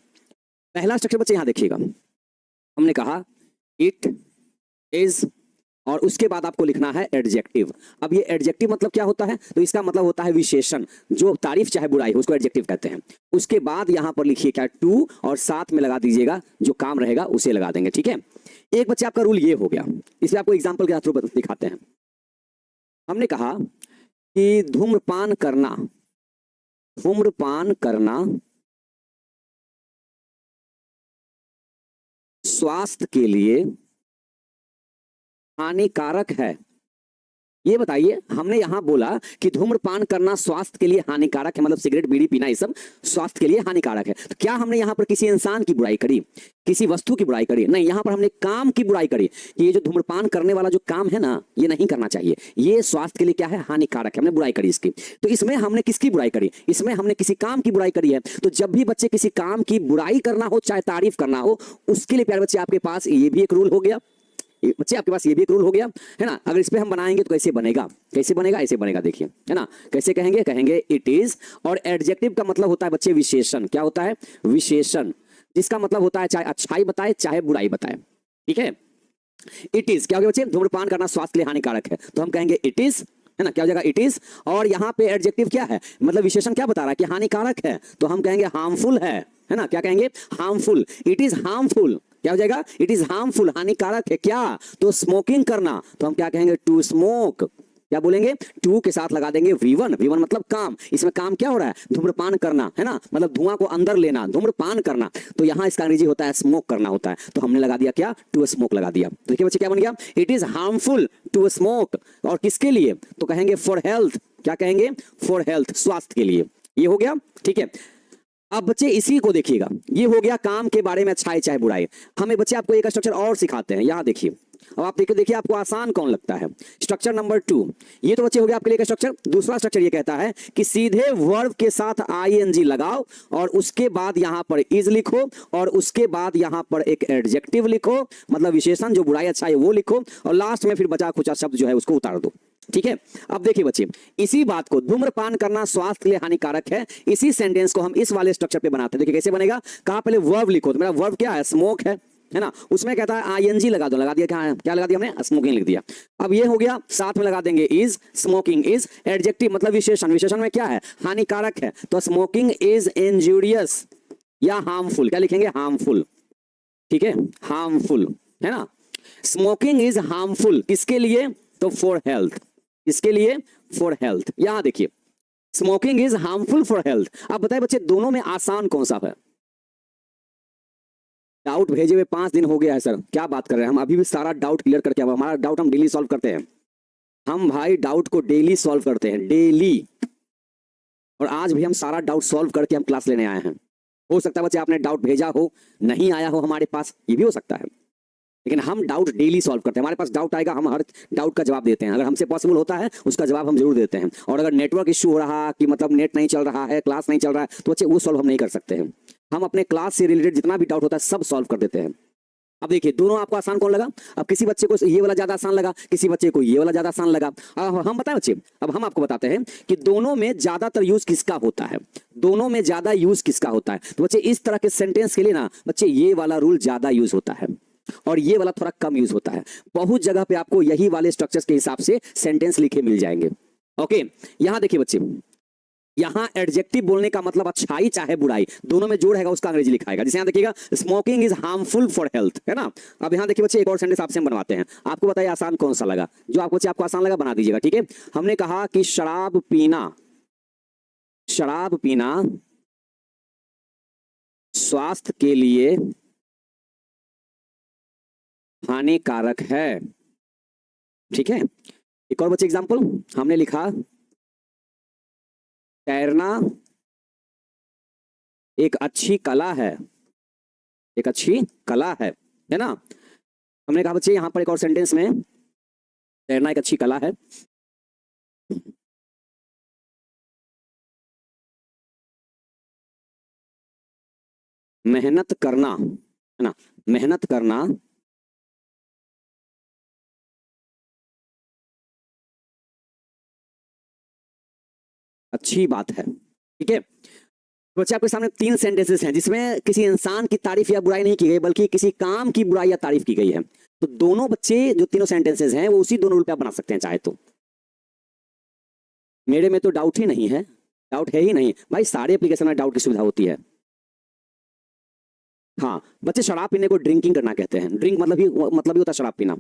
S1: पहला स्ट्रक्चर बच्चे यहां देखिएगा, हमने कहा इट इज, और उसके बाद आपको लिखना है एडजेक्टिव। अब ये एडजेक्टिव मतलब क्या होता है? तो इसका मतलब होता है विशेषण, जो तारीफ चाहे बुराई हो उसको एडजेक्टिव कहते हैं। उसके बाद यहां पर लिखिए क्या, टू, और साथ में लगा दीजिएगा जो काम रहेगा उसे लगा देंगे। ठीक है, एक बच्चे आपका रूल ये हो गया, इसलिए आपको एग्जाम्पल के थ्रू दिखाते हैं। हमने कहा कि धूम्रपान करना, धूम्रपान करना स्वास्थ्य के लिए हानिकारक है। ये बताइए, हमने यहां बोला कि धूम्रपान करना स्वास्थ्य के लिए हानिकारक है, मतलब सिगरेट बीड़ी पीना ये सब स्वास्थ्य के लिए हानिकारक है। तो क्या हमने यहां पर किसी इंसान की बुराई करी, किसी वस्तु की बुराई करी? नहीं, यहां पर हमने काम की बुराई करी कि ये जो धूम्रपान करने वाला जो काम है ना, ये नहीं करना चाहिए, ये स्वास्थ्य के लिए क्या है, हानिकारक है। हमने बुराई करी इसकी। तो इसमें हमने किसकी बुराई करी? इसमें हमने किसी काम की बुराई करी है। तो जब भी बच्चे किसी काम की बुराई करना हो चाहे तारीफ करना हो, उसके लिए प्यारे बच्चे आपके पास ये भी एक रूल हो गया, बच्चे आपके पास ये भी एक रूल हो गया है ना। अगर इस पे हम बनाएंगे तो कैसे बनेगा, कैसे बनेगा, ऐसे बनेगा, देखिए है ना। कैसे कहेंगे? कहेंगे इट इज, और एडजेक्टिव का मतलब होता है बच्चे विशेषण। क्या होता है? विशेषण, जिसका मतलब होता है चाहे अच्छाई बताए चाहे बुराई बताए। ठीक है, इट इज क्या हो गया बच्चे? धूम्रपान करना स्वास्थ्य के लिए हानिकारक है, तो हम कहेंगे इट इज, है ना। क्या हो जाएगा? It is. और यहाँ पे एडजेक्टिव क्या है, मतलब विशेषण क्या बता रहा है कि हानिकारक है, तो हम कहेंगे हार्मफुल है ना। क्या कहेंगे? हार्मफुल। इट इज हार्मफुल, क्या हो जाएगा? इट इज हार्मफुल, हानिकारक है। क्या? तो स्मोकिंग करना, तो हम क्या कहेंगे? To smoke. क्या बोलेंगे? टू के साथ लगा देंगे वी1, वी1 मतलब काम। इसमें काम क्या हो रहा है? धूम्रपान करना, है ना, मतलब धुआं को अंदर लेना, धूम्रपान करना। तो यहां इसका अंग्रेजी होता है स्मोक करना होता है, तो हमने लगा दिया क्या? टू स्मोक लगा दिया। तो देखिए बच्चे क्या बन गया? It is harmful to smoke, और किसके लिए? तो कहेंगे फॉर हेल्थ। क्या कहेंगे? फॉर हेल्थ, स्वास्थ्य के लिए। ये हो गया, ठीक है। अब बच्चे इसी को देखिएगा, ये हो गया काम के बारे में अच्छाई चाहे बुराई। हमें बच्चे आपको एक स्ट्रक्चर और सिखाते हैं, यहां देखिए। अब आप देखिए आपको आसान कौन लगता है? Structure number 2। ये तो बच्चे हो गया आपके लिए स्ट्रक्चर। दूसरा स्ट्रक्चर ये कहता है कि सीधे वर्ब के साथ आईएनजी लगाओ, और उसके बाद यहां पर इज लिखो, और उसके बाद यहां पर एक एडजेक्टिव लिखो, मतलब विशेषण जो बुराई अच्छाई वो लिखो, और लास्ट में फिर बचा खुचा शब्द जो है उसको उतार दो। ठीक है, अब देखिए बच्चे, इसी बात को धूम्रपान करना स्वास्थ्य के लिए हानिकारक है, इसी सेंटेंस को हम इस वाले स्ट्रक्चर पे बनाते हैं। देखिए कैसे बनेगा। कहां पहले वर्ब लिखो, तो मेरा वर्ब क्या है? स्मोक है ना। उसमें कहता है आईएनजी लगा दो, लगा दिया। क्या लगा दिया हमने? स्मोकिंग लिख दिया। अब ये हो गया, साथ में लगा देंगे इज, स्मोकिंग इज। एडजेक्टिव मतलब विशेषण, विशेषण में क्या है? हानिकारक है, तो स्मोकिंग इज इंजूरियस या हार्मफुल। क्या लिखेंगे? हार्मफुल। ठीक है, हार्मफुल, है ना। स्मोकिंग इज हार्मफुल, किसके लिए? तो फॉर हेल्थ। इसके लिए? For health. यहां देखिए, smoking is harmful for health. अब बताइए बच्चे, दोनों में आसान कौन सा है? डाउट भेजे हुए 5 दिन हो गया है सर, क्या बात कर रहे हैं? हम अभी भी सारा डाउट क्लियर करके, अब हमारा डाउट हम डेली सॉल्व करते हैं। हम भाई डाउट को डेली सॉल्व करते हैं, डेली। और आज भी हम सारा डाउट सॉल्व करके हम क्लास लेने आए हैं। हो सकता है बच्चे आपने डाउट भेजा हो, नहीं आया हो हमारे पास, ये भी हो सकता है, लेकिन हम डाउट डेली सॉल्व करते हैं। हमारे पास डाउट आएगा, हम हर डाउट का जवाब देते हैं। अगर हमसे पॉसिबल होता है उसका जवाब हम जरूर देते हैं। और अगर नेटवर्क इश्यू हो रहा कि मतलब नेट नहीं चल रहा है, क्लास नहीं चल रहा है, तो बच्चे वो सॉल्व हम नहीं कर सकते हैं। हम अपने क्लास से रिलेटेड जितना भी डाउट होता है सब सॉल्व कर देते हैं। अब देखिए, दोनों आपको आसान कौन लगा? अब किसी बच्चे को ये वाला ज्यादा आसान लगा, किसी बच्चे को ये वाला ज्यादा आसान लगा। अब हम बताएं बच्चे, अब हम आपको बताते हैं कि दोनों में ज्यादातर यूज किसका होता है, दोनों में ज्यादा यूज किसका होता है। तो बच्चे इस तरह के सेंटेंस के लिए ना बच्चे ये वाला रूल ज्यादा यूज होता है, और ये वाला थोड़ा कम यूज होता है। बहुत जगह पे आपको यही वाले स्ट्रक्चर्स के हिसाब से सेंटेंस लिखे मिल जाएंगे। ओके, यहां देखिए बच्चे, यहां एडजेक्टिव बोलने का मतलब अच्छाई चाहे बुराई, दोनों में जोड़ रहेगा, उसका अंग्रेजी लिखाएगा। जैसे यहां देखिएगा, smoking is harmful for health, है ना। अब यहां देखिए बच्चे, एक और सेंटेंस आपसे हम बनवाते हैं। आपको बताइए आसान कौन सा लगा? जो आपको बच्चे आपको आसान लगा बना दीजिएगा। ठीक है, हमने कहा कि शराब पीना स्वास्थ्य के लिए हानिकारक है। ठीक है, एक और बच्चे एग्जाम्पल हमने लिखा, तैरना एक अच्छी कला है, एक अच्छी कला है ना। हमने कहा बच्चे यहां पर एक और सेंटेंस में, तैरना एक अच्छी कला है। मेहनत करना, है ना, मेहनत करना अच्छी बात है। ठीक है, बच्चे आपके सामने 3 सेंटेंसेस हैं जिसमें किसी इंसान की तारीफ या बुराई नहीं की गई, बल्कि किसी काम की बुराई या तारीफ की गई है। तो दोनों बच्चे जो तीनों सेंटेंसेस हैं वो उसी दोनों रूल पे आप बना सकते हैं चाहे तो। मेरे में तो डाउट ही नहीं है, डाउट है ही नहीं भाई, सारे एप्लीकेशन में डाउट की सुविधा होती है। हाँ बच्चे, शराब पीने को ड्रिंकिंग करना कहते हैं। ड्रिंक मतलब ही होता है शराब पीना।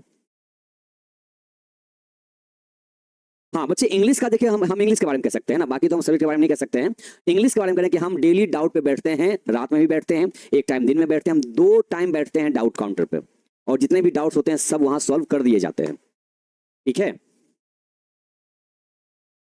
S1: हाँ बच्चे, इंग्लिश का देखिए, हम इंग्लिश के बारे में कह सकते हैं ना, बाकी तो हम सभी के बारे में नहीं कह सकते हैं। इंग्लिश के बारे में करें कि हम डेली डाउट पे बैठते हैं, रात में भी बैठते हैं, एक टाइम दिन में बैठते हैं, हम 2 टाइम बैठते हैं डाउट काउंटर पे, और जितने भी डाउट्स होते हैं सब वहां सॉल्व कर दिए जाते हैं। ठीक है,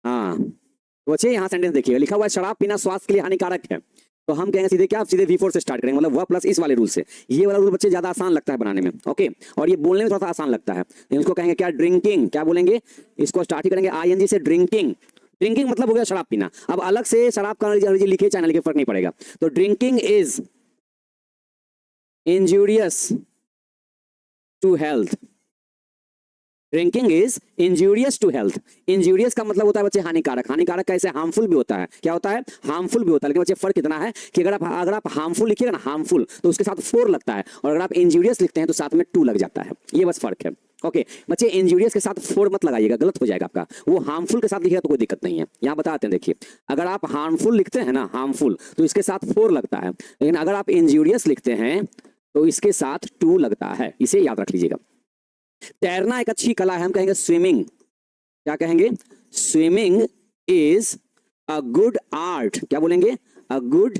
S1: हाँ तो बच्चे यहाँ सेंटेंस देखिए, लिखा हुआ है शराब पीना स्वास्थ्य के लिए हानिकारक है। तो हम कहेंगे सीधे क्या, सीधे V4 से स्टार्ट करेंगे, मतलब वह प्लस इस वाले रूल से। ये वाला रूल बच्चे ज्यादा आसान लगता है बनाने में, ओके, और ये बोलने में थोड़ा सा आसान लगता है। इसको कहेंगे क्या, ड्रिंकिंग, क्या बोलेंगे, इसको स्टार्ट ही करेंगे ING से, ड्रिंकिंग। ड्रिंकिंग मतलब हो गया शराब पीना। अब अलग से शराब का अंग्रेजी लिखे चाहे लिखे फर्क नहीं पड़ेगा। तो drinking is injurious to health, drinking is injurious to health. Injurious का मतलब होता है बच्चे हानिकारक, हानिकारक कैसे, हार्मफुल भी होता है। क्या होता है, हार्मफुल भी होता है। लेकिन बच्चे फर्क इतना है कि अगर आप हार्मफुल लिखिएगा ना, हार्मफुल, तो उसके साथ 4 लगता है, और अगर आप इंजूरियस लिखते हैं तो साथ में 2 लग जाता है। ये बस फर्क है। ओके बच्चे, इंजूरियस के साथ 4 मत लगाइएगा, गलत हो जाएगा आपका। वो हार्मफुल के साथ लिखिएगा तो कोई दिक्कत नहीं है। यहाँ बताते हैं, देखिए, अगर आप हार्मफुल लिखते हैं ना, हार्मफुल, तो इसके साथ 4 लगता है, लेकिन अगर आप इंजूरियस लिखते हैं तो इसके साथ 2 लगता है। इसे याद रख लीजिएगा। तैरना एक अच्छी कला है, हम कहेंगे स्विमिंग, क्या कहेंगे, swimming is a good art. क्या बोलेंगे, अ गुड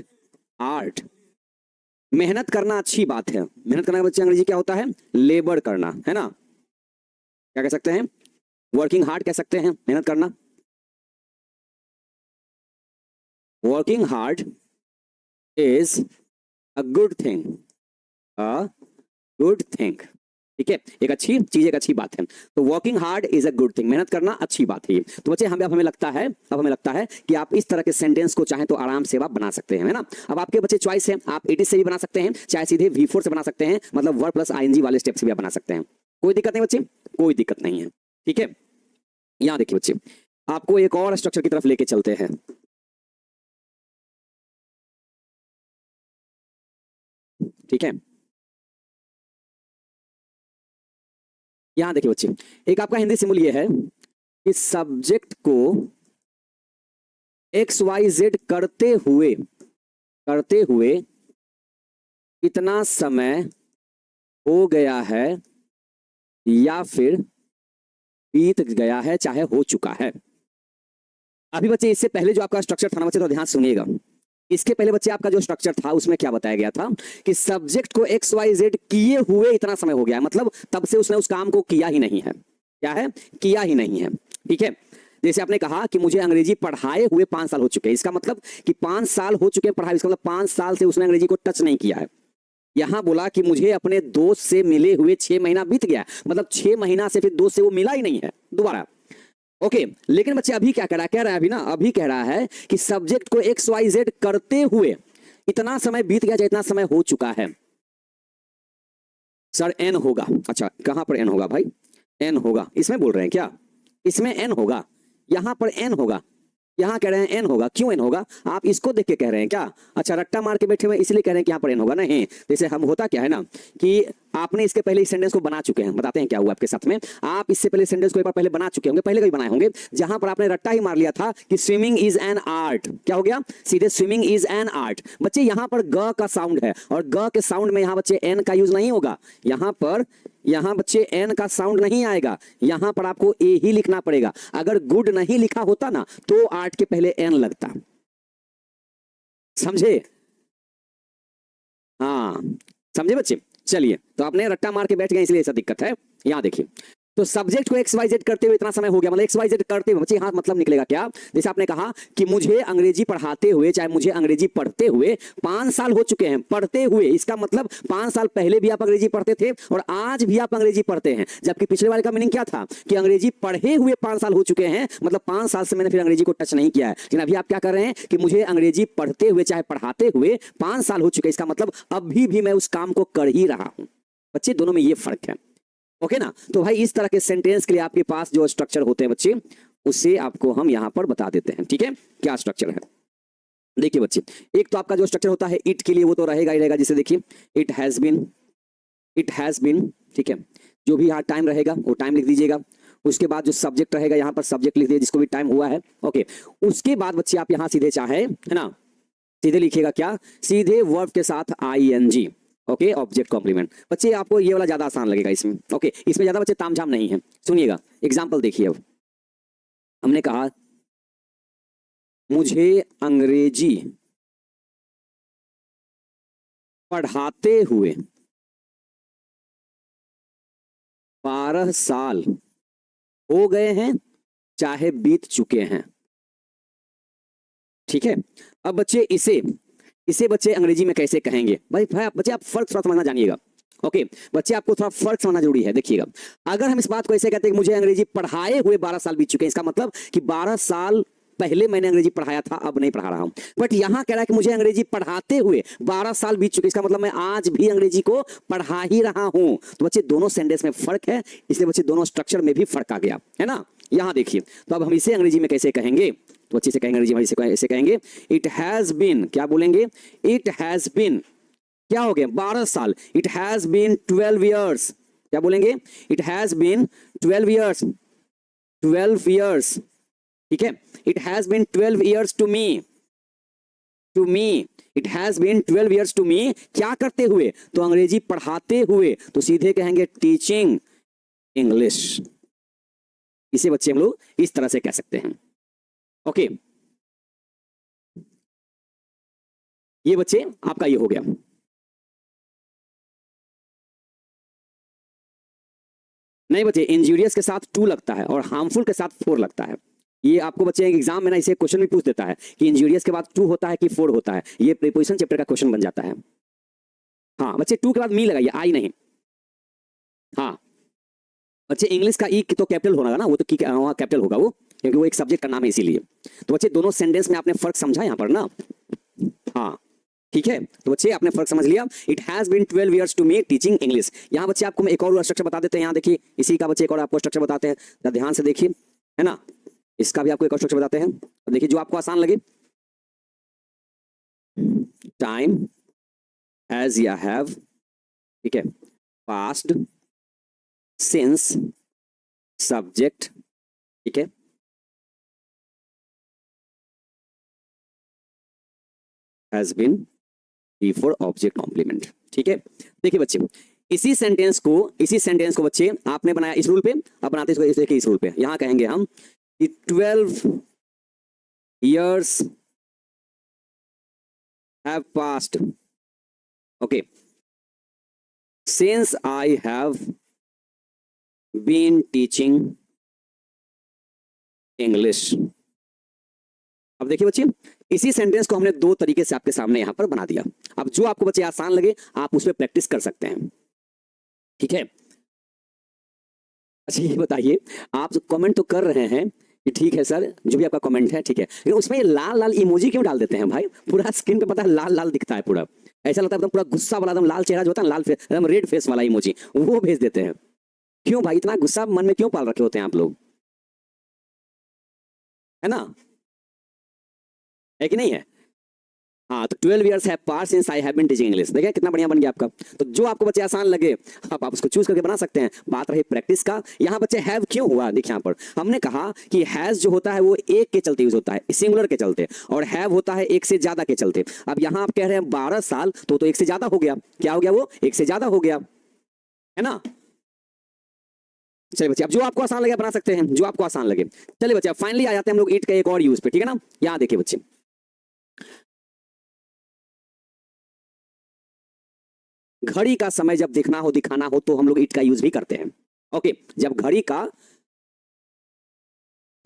S1: आर्ट। मेहनत करना अच्छी बात है, मेहनत करना बच्चे अंग्रेजी क्या होता है, लेबर करना, है ना। क्या कह सकते हैं, वर्किंग हार्ड कह सकते हैं, मेहनत करना। Working hard is a good thing, a good thing. ठीक है, एक अच्छी चीज, एक अच्छी बात है। तो working hard is a good thing, मेहनत करना अच्छी बात है। तो बच्चे हमें लगता है कि आप इस तरह के सेंटेंस को चाहें तो आराम से आप बना सकते हैं, है ना। अब आपके बच्चे चॉइस है, आप इट इज से भी बना सकते हैं, चाहे सीधे V4 से बना सकते हैं, मतलब वर्ब प्लस ING वाले स्टेप से भी आप बना सकते हैं। कोई दिक्कत नहीं बच्चे, कोई दिक्कत नहीं है। ठीक है, यहां देखिए बच्चे, आपको एक और स्ट्रक्चर की तरफ लेके चलते हैं। ठीक है, यहां देखिए बच्चे, एक आपका हिंदी सिंबल ये है कि सब्जेक्ट को XYZ करते हुए कितना समय हो गया है या फिर बीत गया है, चाहे हो चुका है। अभी बच्चे इससे पहले जो आपका स्ट्रक्चर था ना बच्चे, तो ध्यान सुनिएगा। इसके पहले बच्चे आपका जो स्ट्रक्चर था उसमें क्या बताया गया था कि सब्जेक्ट को XYZ किए हुए इतना समय हो गया है, मतलब तब से उसने उस काम को किया ही नहीं है। क्या है, किया ही नहीं है। ठीक है, जैसे आपने कहा कि मुझे अंग्रेजी पढ़ाए हुए 5 साल हो चुके हैं, इसका मतलब कि 5 साल हो चुके हैं पढ़ाई, इसका मतलब 5 साल से उसने अंग्रेजी को टच नहीं किया है। यहां बोला कि मुझे अपने दोस्त से मिले हुए 6 महीना बीत गया, मतलब 6 महीना से फिर दोस्त से वो मिला ही नहीं है दोबारा। ओके, लेकिन बच्चे अभी क्या कह रहा है अभी ना, अभी कह रहा है कि सब्जेक्ट को XYZ करते हुए इतना समय बीत गया, इतना समय हो चुका है। सर N होगा, अच्छा कहां पर N होगा भाई, N होगा, इसमें बोल रहे हैं क्या, इसमें N होगा, यहां पर N होगा, यहाँ कह रहे हैं N होगा। क्यों N होगा, आप इसको देख के कह रहे हैं क्या, अच्छा रट्टा मार के बैठे हुए इसलिए कह रहे हैं कि यहाँ पर N होगा। नहीं, जैसे हम होता क्या है ना कि आपने इसके पहले इस सेंटेंस को बना चुके हैं, बताते हैं क्या हुआ आपके साथ में। आप इससे पहले सेंटेंस को एक बार पहले बना चुके होंगे, पहले कभी बनाए होंगे, जहां पर आपने रट्टा ही मार लिया था कि स्विमिंग इज एन आर्ट। क्या हो गया, सीधे स्विमिंग इज एन आर्ट। बच्चे यहाँ पर ग का साउंड है, और ग के साउंड में यहाँ बच्चे N का यूज नहीं होगा। यहाँ बच्चे N का साउंड नहीं आएगा, यहाँ पर आपको A ही लिखना पड़ेगा। अगर गुड नहीं लिखा होता ना तो आर्ट के पहले N लगता। समझे, हाँ समझे बच्चे। चलिए, तो आपने रट्टा मार के बैठ गए इसलिए ऐसा दिक्कत है। यहाँ देखिए, तो सब्जेक्ट को एक्स वाई जेड करते हुए इतना समय हो गया, मतलब एक्स वाई जेड करते हुए, बच्चे यहाँ मतलब निकलेगा क्या, जैसे आपने कहा कि मुझे अंग्रेजी पढ़ाते हुए, चाहे मुझे अंग्रेजी पढ़ते हुए 5 साल हो चुके हैं। पढ़ते हुए, इसका मतलब 5 साल पहले भी आप अंग्रेजी पढ़ते थे और आज भी आप अंग्रेजी पढ़ते हैं। जबकि पिछले वाले का मीनिंग क्या था कि अंग्रेजी पढ़े हुए 5 साल हो चुके हैं, मतलब 5 साल से मैंने फिर अंग्रेजी को टच नहीं किया है। लेकिन अभी आप क्या कर रहे हैं कि मुझे अंग्रेजी पढ़ते हुए चाहे पढ़ाते हुए 5 साल हो चुके हैं, इसका मतलब अभी भी मैं उस काम को कर ही रहा हूं। बच्चे दोनों में ये फर्क है, ओके ना। तो भाई इस तरह के सेंटेंस के लिए आपके पास जो स्ट्रक्चर होते हैं बच्चे, उससे आपको हम यहां पर बता देते हैं, ठीक है, क्या स्ट्रक्चर है। देखिए बच्चे, एक तो आपका जो स्ट्रक्चर होता है इट के लिए, वो तो रहेगा ही रहेगा। जैसे देखिए, इट हैज बीन, ठीक है, जो भी यहाँ टाइम रहेगा वो टाइम लिख दीजिएगा। उसके बाद जो सब्जेक्ट रहेगा यहाँ पर सब्जेक्ट लिख दीजिए, जिसको भी टाइम हुआ है, ओके। उसके बाद बच्चे आप यहाँ सीधे चाहे, है ना, सीधे लिखिएगा क्या, सीधे वर्ब के साथ आईएनजी, ओके, ऑब्जेक्ट कॉम्प्लीमेंट। बच्चे आपको ये वाला ज्यादा आसान लगेगा इसमें, ओके, इसमें ज्यादा बच्चे तामझाम नहीं है। सुनिएगा, एग्जांपल देखिए। अब हमने कहा मुझे अंग्रेजी पढ़ाते हुए 12 साल हो गए हैं, चाहे बीत चुके हैं, ठीक है। अब बच्चे इसे बच्चे अंग्रेजी में कैसे कहेंगे, भाई बच्चे आप फर्क थोड़ा समझना जानिएगा, ओके। बच्चे आपको थोड़ा फर्क समझना जरूरी है। देखिएगा, अगर हम इस बात को ऐसे कहते हैं कि मुझे अंग्रेजी पढ़ाए हुए 12 साल बीत चुके हैं, इसका मतलब कि 12 साल पहले मैंने अंग्रेजी पढ़ाया था, अब नहीं पढ़ा रहा हूं। बट यहां कह रहा है कि मुझे अंग्रेजी पढ़ाते हुए 12 साल बीत चुके, इसका मतलब मैं आज भी अंग्रेजी को पढ़ा ही रहा हूं। तो बच्चे दोनों सेंटेंस में फर्क है, इसलिए बच्चे दोनों स्ट्रक्चर में भी फर्क आ गया, है ना। यहां देखिए, तो अब हम इसे अंग्रेजी में कैसे कहेंगे, तो अच्छे से कहेंगे अंग्रेजी में, इसे कहेंगे इट हैज बीन, क्या बोलेंगे, इट हैज बीन, क्या हो गया 12 साल, इट हैज बीन 12 ईयर्स, क्या बोलेंगे, it has been 12 years, 12 years, ठीक है। It has been 12 years to me, it has been 12 years to me, क्या करते हुए, तो अंग्रेजी पढ़ाते हुए, तो सीधे कहेंगे टीचिंग इंग्लिश। इसे बच्चे हम लोग इस तरह से कह सकते हैं, ओके। ये बच्चे आपका ये हो गया। नहीं बच्चे, इंजूरियस के साथ टू लगता है और हार्मफुल के साथ 4 लगता है। ये आपको बच्चे एग्जाम में ना इसे क्वेश्चन भी पूछ देता है कि इंजूरियस के बाद 2 होता है कि 4 होता है। ये प्रीपोजिशन चैप्टर का क्वेश्चन बन जाता है। हाँ बच्चे, 2 के बाद मी लगाइए, आई नहीं। हाँ बच्चे, इंग्लिश का ई तो कैपिटल होगा ना, वो तो वहाँ कैपिटल होगा वो, क्योंकि वो एक सब्जेक्ट का नाम है इसीलिए। तो बच्चे दोनों सेंटेंस में आपने फर्क समझा यहाँ पर ना, हाँ ठीक है। तो बच्चे आपने फर्क समझ लिया। It has been 12 years to me teaching English. यहाँ बच्चे आपको मैं एक और स्ट्रक्चर बता देते हैं, यहाँ देखिए, इसी का बच्चे एक और आपको स्ट्रक्चर बताते हैं, ध्यान से देखिए, है ना, इसका भी आपको एक और स्ट्रक्चर बताते हैं। अब देखिए जो आपको आसान लगे, टाइम हैज या हैव, ठीक है, पास्ट, सिंस, सब्जेक्ट, ठीक है, has been, before object complement, ठीक है। देखिए बच्चे, इसी सेंटेंस को बच्चे आपने बनाया इस रूल पे, अब बनाते हैं इसको इस रूल पे। यहां कहेंगे हम 12 years have passed, okay, since I have been teaching English। अब देखिए बच्चे, इसी सेंटेंस को हमने 2 तरीके से आपके सामने यहां पर बना दिया। अब जो आपको बच्चे आसान लगे आप उस पर प्रैक्टिस कर सकते हैं, ठीक है। अच्छा ये बताइए, आप कमेंट तो कर रहे हैं कि ठीक है सर, जो भी आपका कमेंट है ठीक है, लेकिन उसमें ये लाल लाल इमोजी क्यों डाल देते हैं भाई? पूरा स्क्रीन पे पता है लाल लाल दिखता है, पूरा ऐसा लगता है एकदम पूरा गुस्सा वाला, एकदम लाल चेहरा जो होता है, लाल एकदम रेड फेस वाला इमोजी, वो भेज देते हैं। क्यों भाई, इतना गुस्सा मन में क्यों पाल रखे होते हैं आप लोग, है ना, है कि नहीं है? हाँ, तो 12 years have passed since I have been teaching English। देखिए कितना बढ़िया बन गया आपका। तो जो आपको बच्चे आसान लगे आप उसको चूज करके बना सकते हैं। बात रही प्रैक्टिस का, यहाँ बच्चे हैव क्यों हुआ, देखिए यहाँ पर हमने कहा कि हैज जो होता है वो एक के चलते यूज होता है, सिंगुलर के चलते, और हैव होता है एक से ज्यादा के चलते। अब यहाँ आप कह रहे हैं 12 साल, तो एक से ज्यादा हो गया, क्या हो गया, वो एक से ज्यादा हो गया, है ना। चलिए बच्चे, अब जो आपको आसान लगे बना सकते हैं, जो आपको आसान लगे। चलिए बच्चे, अब फाइनली आ जाते हैं हम लोग इट का एक और यूज पे, ठीक है ना। यहाँ देखिए बच्चे, घड़ी का समय जब देखना हो दिखाना हो तो हम लोग इट का यूज भी करते हैं। ओके, जब घड़ी का,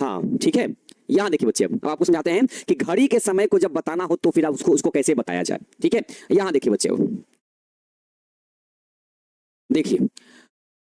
S1: हाँ ठीक है, यहां देखिए बच्चे, अब आपको समझाते हैं कि घड़ी के समय को जब बताना हो तो फिर आप उसको कैसे बताया जाए। ठीक है, यहां देखिए बच्चे, देखिए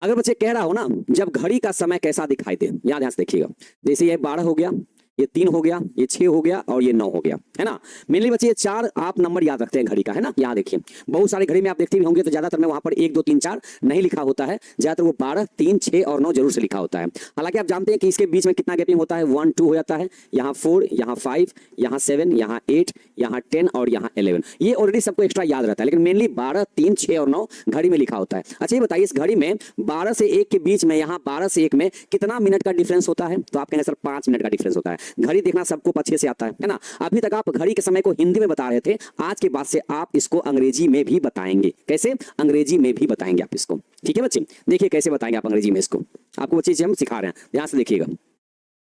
S1: अगर बच्चे कह रहा हो ना जब घड़ी का समय कैसा दिखाई दे, यहां ध्यान से देखिएगा, जैसे ये 12 हो गया, ये 3 हो गया, ये 6 हो गया और ये 9 हो गया, है ना। मेनली बच्चे ये 4 आप नंबर याद रखते हैं घड़ी का, है ना। यहाँ देखिए बहुत सारे घड़ी में आप देखते भी होंगे तो ज्यादातर में वहां पर 1 2 3 4 नहीं लिखा होता है, ज्यादातर वो 12 3 6 और 9 जरूर से लिखा होता है। हालांकि आप जानते हैं कि इसके बीच में कितना गैपिंग होता है, 1 2 हो जाता है, यहाँ 4, यहाँ 5, यहाँ 7, यहाँ 8, यहाँ 10 और यहाँ 11, ये ऑलरेडी सबको एक्स्ट्रा याद रहता है, लेकिन मेनली 12 3 6 और 9 घड़ी में लिखा होता है। अच्छा ये बताइए इस घड़ी में 12 से 1 के बीच में, यहाँ 12 से 1 में कितना मिनट का डिफरेंस होता है, तो आप कहेंगे सर 5 मिनट का डिफरेंस होता है। घड़ी देखना सबको अच्छे से आता है ना। अभी तक आप घड़ी के समय को हिंदी में बता रहे थे, आज के बाद से आप इसको अंग्रेजी में भी बताएंगे। कैसे? अंग्रेजी में भी बताएंगे आप इसको। ठीक है बच्चे, देखिए कैसे बताएंगे आप अंग्रेजी में इसको, आपको वो चीज हम सिखा रहे हैं, ध्यान से देखिएगा।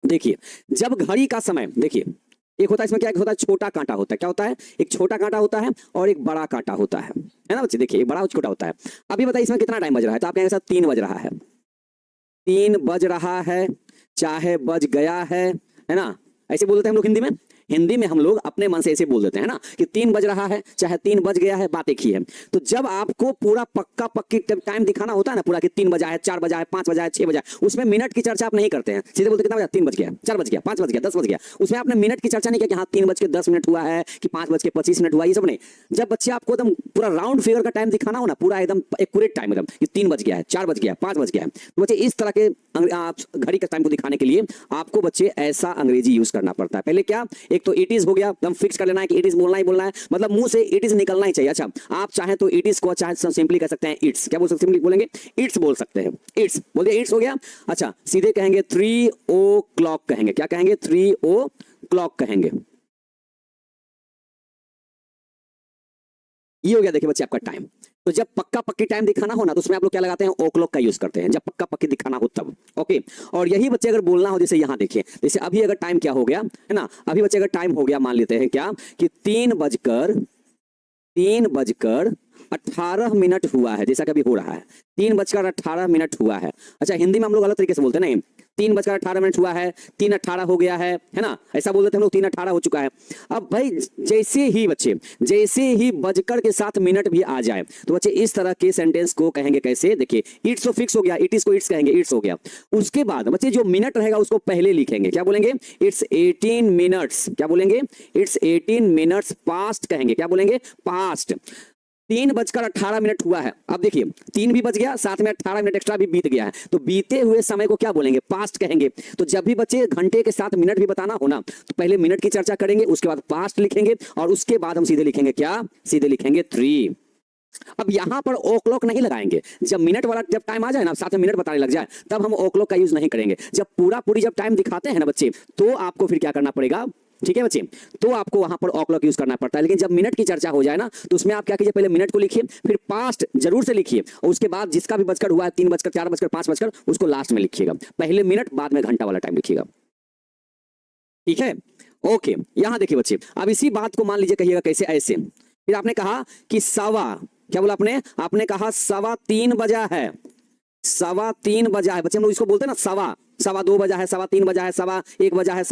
S1: देखिए जब घड़ी का समय, देखिए एक होता है इसमें, क्या होता है, छोटा कांटा होता है, क्या होता है, एक छोटा कांटा होता है और एक बड़ा कांटा होता है ना बच्चे। देखिए बड़ा और छोटा होता है। अभी बताइए इसमें कितना टाइम बज रहा है, तो आप कहेंगे सर 3 बज रहा है, 3 बज रहा है, चाहे बज गया है ना, ऐसे बोल देते हैं हम लोग हिंदी में। हिंदी में हम लोग अपने मन से ऐसे बोल देते हैं ना कि 3 बज रहा है, चाहे 3 बज गया है, बात एक ही है। तो जब आपको पूरा पक्का पक्की टाइम दिखाना होता है ना, पूरा कि 3 बजा है, 4 बजा है, 5 बजा है, 6 बजा है, उसमें मिनट की चर्चा आप नहीं करते हैं, सीधे बोलते कितना बजा, 3 बज गया, 4 बज गया, 5 बज गया, 10 बज गया। उसमें आपने मिनट की चर्चा नहीं किया कि हाँ 3 बज के 10 मिनट हुआ है कि 5 बज के 25 मिनट हुआ, ये सब नहीं। जब बच्चे आपको एकदम पूरा राउंड फिगर का टाइम दिखाना हो ना, पूरा एकदम एक्यूरेट टाइम, एकदम कि 3 बज गया है, 4 बज गया है, 5 बज गया है, तो बच्चे इस तरह के घड़ी के टाइम को दिखाने के लिए आपको बच्चे ऐसा अंग्रेजी यूज करना पड़ता है। पहले क्या, एक तो इट इज हो गया, एकदम फिक्स कर लेना है कि इट इज बोलना ही बोलना है, मतलब मुंह से इट इज निकलना ही चाहिए। अच्छा आप चाहे तो इट इज को चाहे सिंपली कह सकते हैं इट्स, क्या बोल सकते हैं, सिंपली बोलेंगे इट्स बोल सकते हैं, इट्स बोल दिया, इट्स हो गया। अच्छा सीधे कहेंगे 3 o'clock कहेंगे, क्या कहेंगे, 3 o'clock कहेंगे, ये हो गया। देखिए बच्चे आपका टाइम। तो जब पक्का पक्की टाइम दिखाना हो ना तो उसमें आप लोग क्या लगाते हैं, ओ क्लॉक का यूज करते हैं, जब पक्का पक्की दिखाना हो तब। ओके, और यही बच्चे अगर बोलना हो, जैसे यहां देखिए, जैसे अभी अगर टाइम क्या हो गया है ना, अभी बच्चे अगर टाइम हो गया, मान लेते हैं क्या कि 3 बजकर 18 मिनट हुआ है, जैसा कि अभी हो रहा है 3 बजकर 18 मिनट हुआ है। अच्छा हिंदी में हम लोग अलग तरीके से बोलते हैं, नहीं 3 बजकर 18 मिनट हुआ है, 3:18 हो गया है ना, ऐसा बोल देते हैं हम लोग, 3:18 हो चुका है। अब भाई जैसे ही बच्चे, जैसे ही बजकर के साथ मिनट भी आ जाए तो बच्चे इस तरह के सेंटेंस को कहेंगे कैसे, देखिए इट्स तो फिक्स हो गया, इट इज को इट्स कहेंगे, इट्स हो गया। उसके बाद बच्चे जो मिनट रहेगा उसको पहले लिखेंगे, क्या बोलेंगे, इट्स 18 मिनट्स, क्या बोलेंगे, इट्स 18 मिनट्स पास्ट कहेंगे, क्या बोलेंगे, पास्ट। 3 बजकर 18 मिनट हुआ है, अब देखिए 3 भी बज गया, साथ में 18 मिनट एक्स्ट्रा भी बीत गया है, तो बीते हुए समय को क्या बोलेंगे, पास्ट कहेंगे। तो जब भी बच्चे घंटे के साथ मिनट भी बताना हो ना तो पहले मिनट की चर्चा करेंगे, उसके बाद पास्ट लिखेंगे और उसके बाद हम सीधे लिखेंगे क्या, सीधे लिखेंगे 3। अब यहां पर ओ क्लॉक नहीं लगाएंगे, जब मिनट वाला जब टाइम आ जाए ना, साथ में मिनट बताने लग जाए, तब हम ओ क्लॉक का यूज नहीं करेंगे। जब पूरी जब टाइम दिखाते हैं ना बच्चे, तो आपको फिर क्या करना पड़ेगा, ठीक है बच्चे, तो आपको वहां पर ओ क्लॉक यूज करना पड़ता है। लेकिन जब मिनट की चर्चा हो जाए ना तो उसमें आप क्या कीजिए, पहले मिनट को लिखिए, फिर पास्ट जरूर से लिखिए और उसके बाद जिसका भी बजकर हुआ है, 3 बजकर 4 बजकर 5 बजकर, उसको लास्ट में लिखिएगा, पहले मिनट बाद में घंटा वाला टाइम लिखिएगा। ठीक है, ओके। यहां देखिए बच्चे, अब इसी बात को मान लीजिए, कहिएगा कैसे, ऐसे। फिर आपने कहा कि सवा, क्या बोला आपने कहा 3:15 बजा है, 3:15 बजा है। बच्चे हम लोग इसको बोलते हैं ना, 2:15 बजा है, 3:15 बजा है, 1:15 बजा है,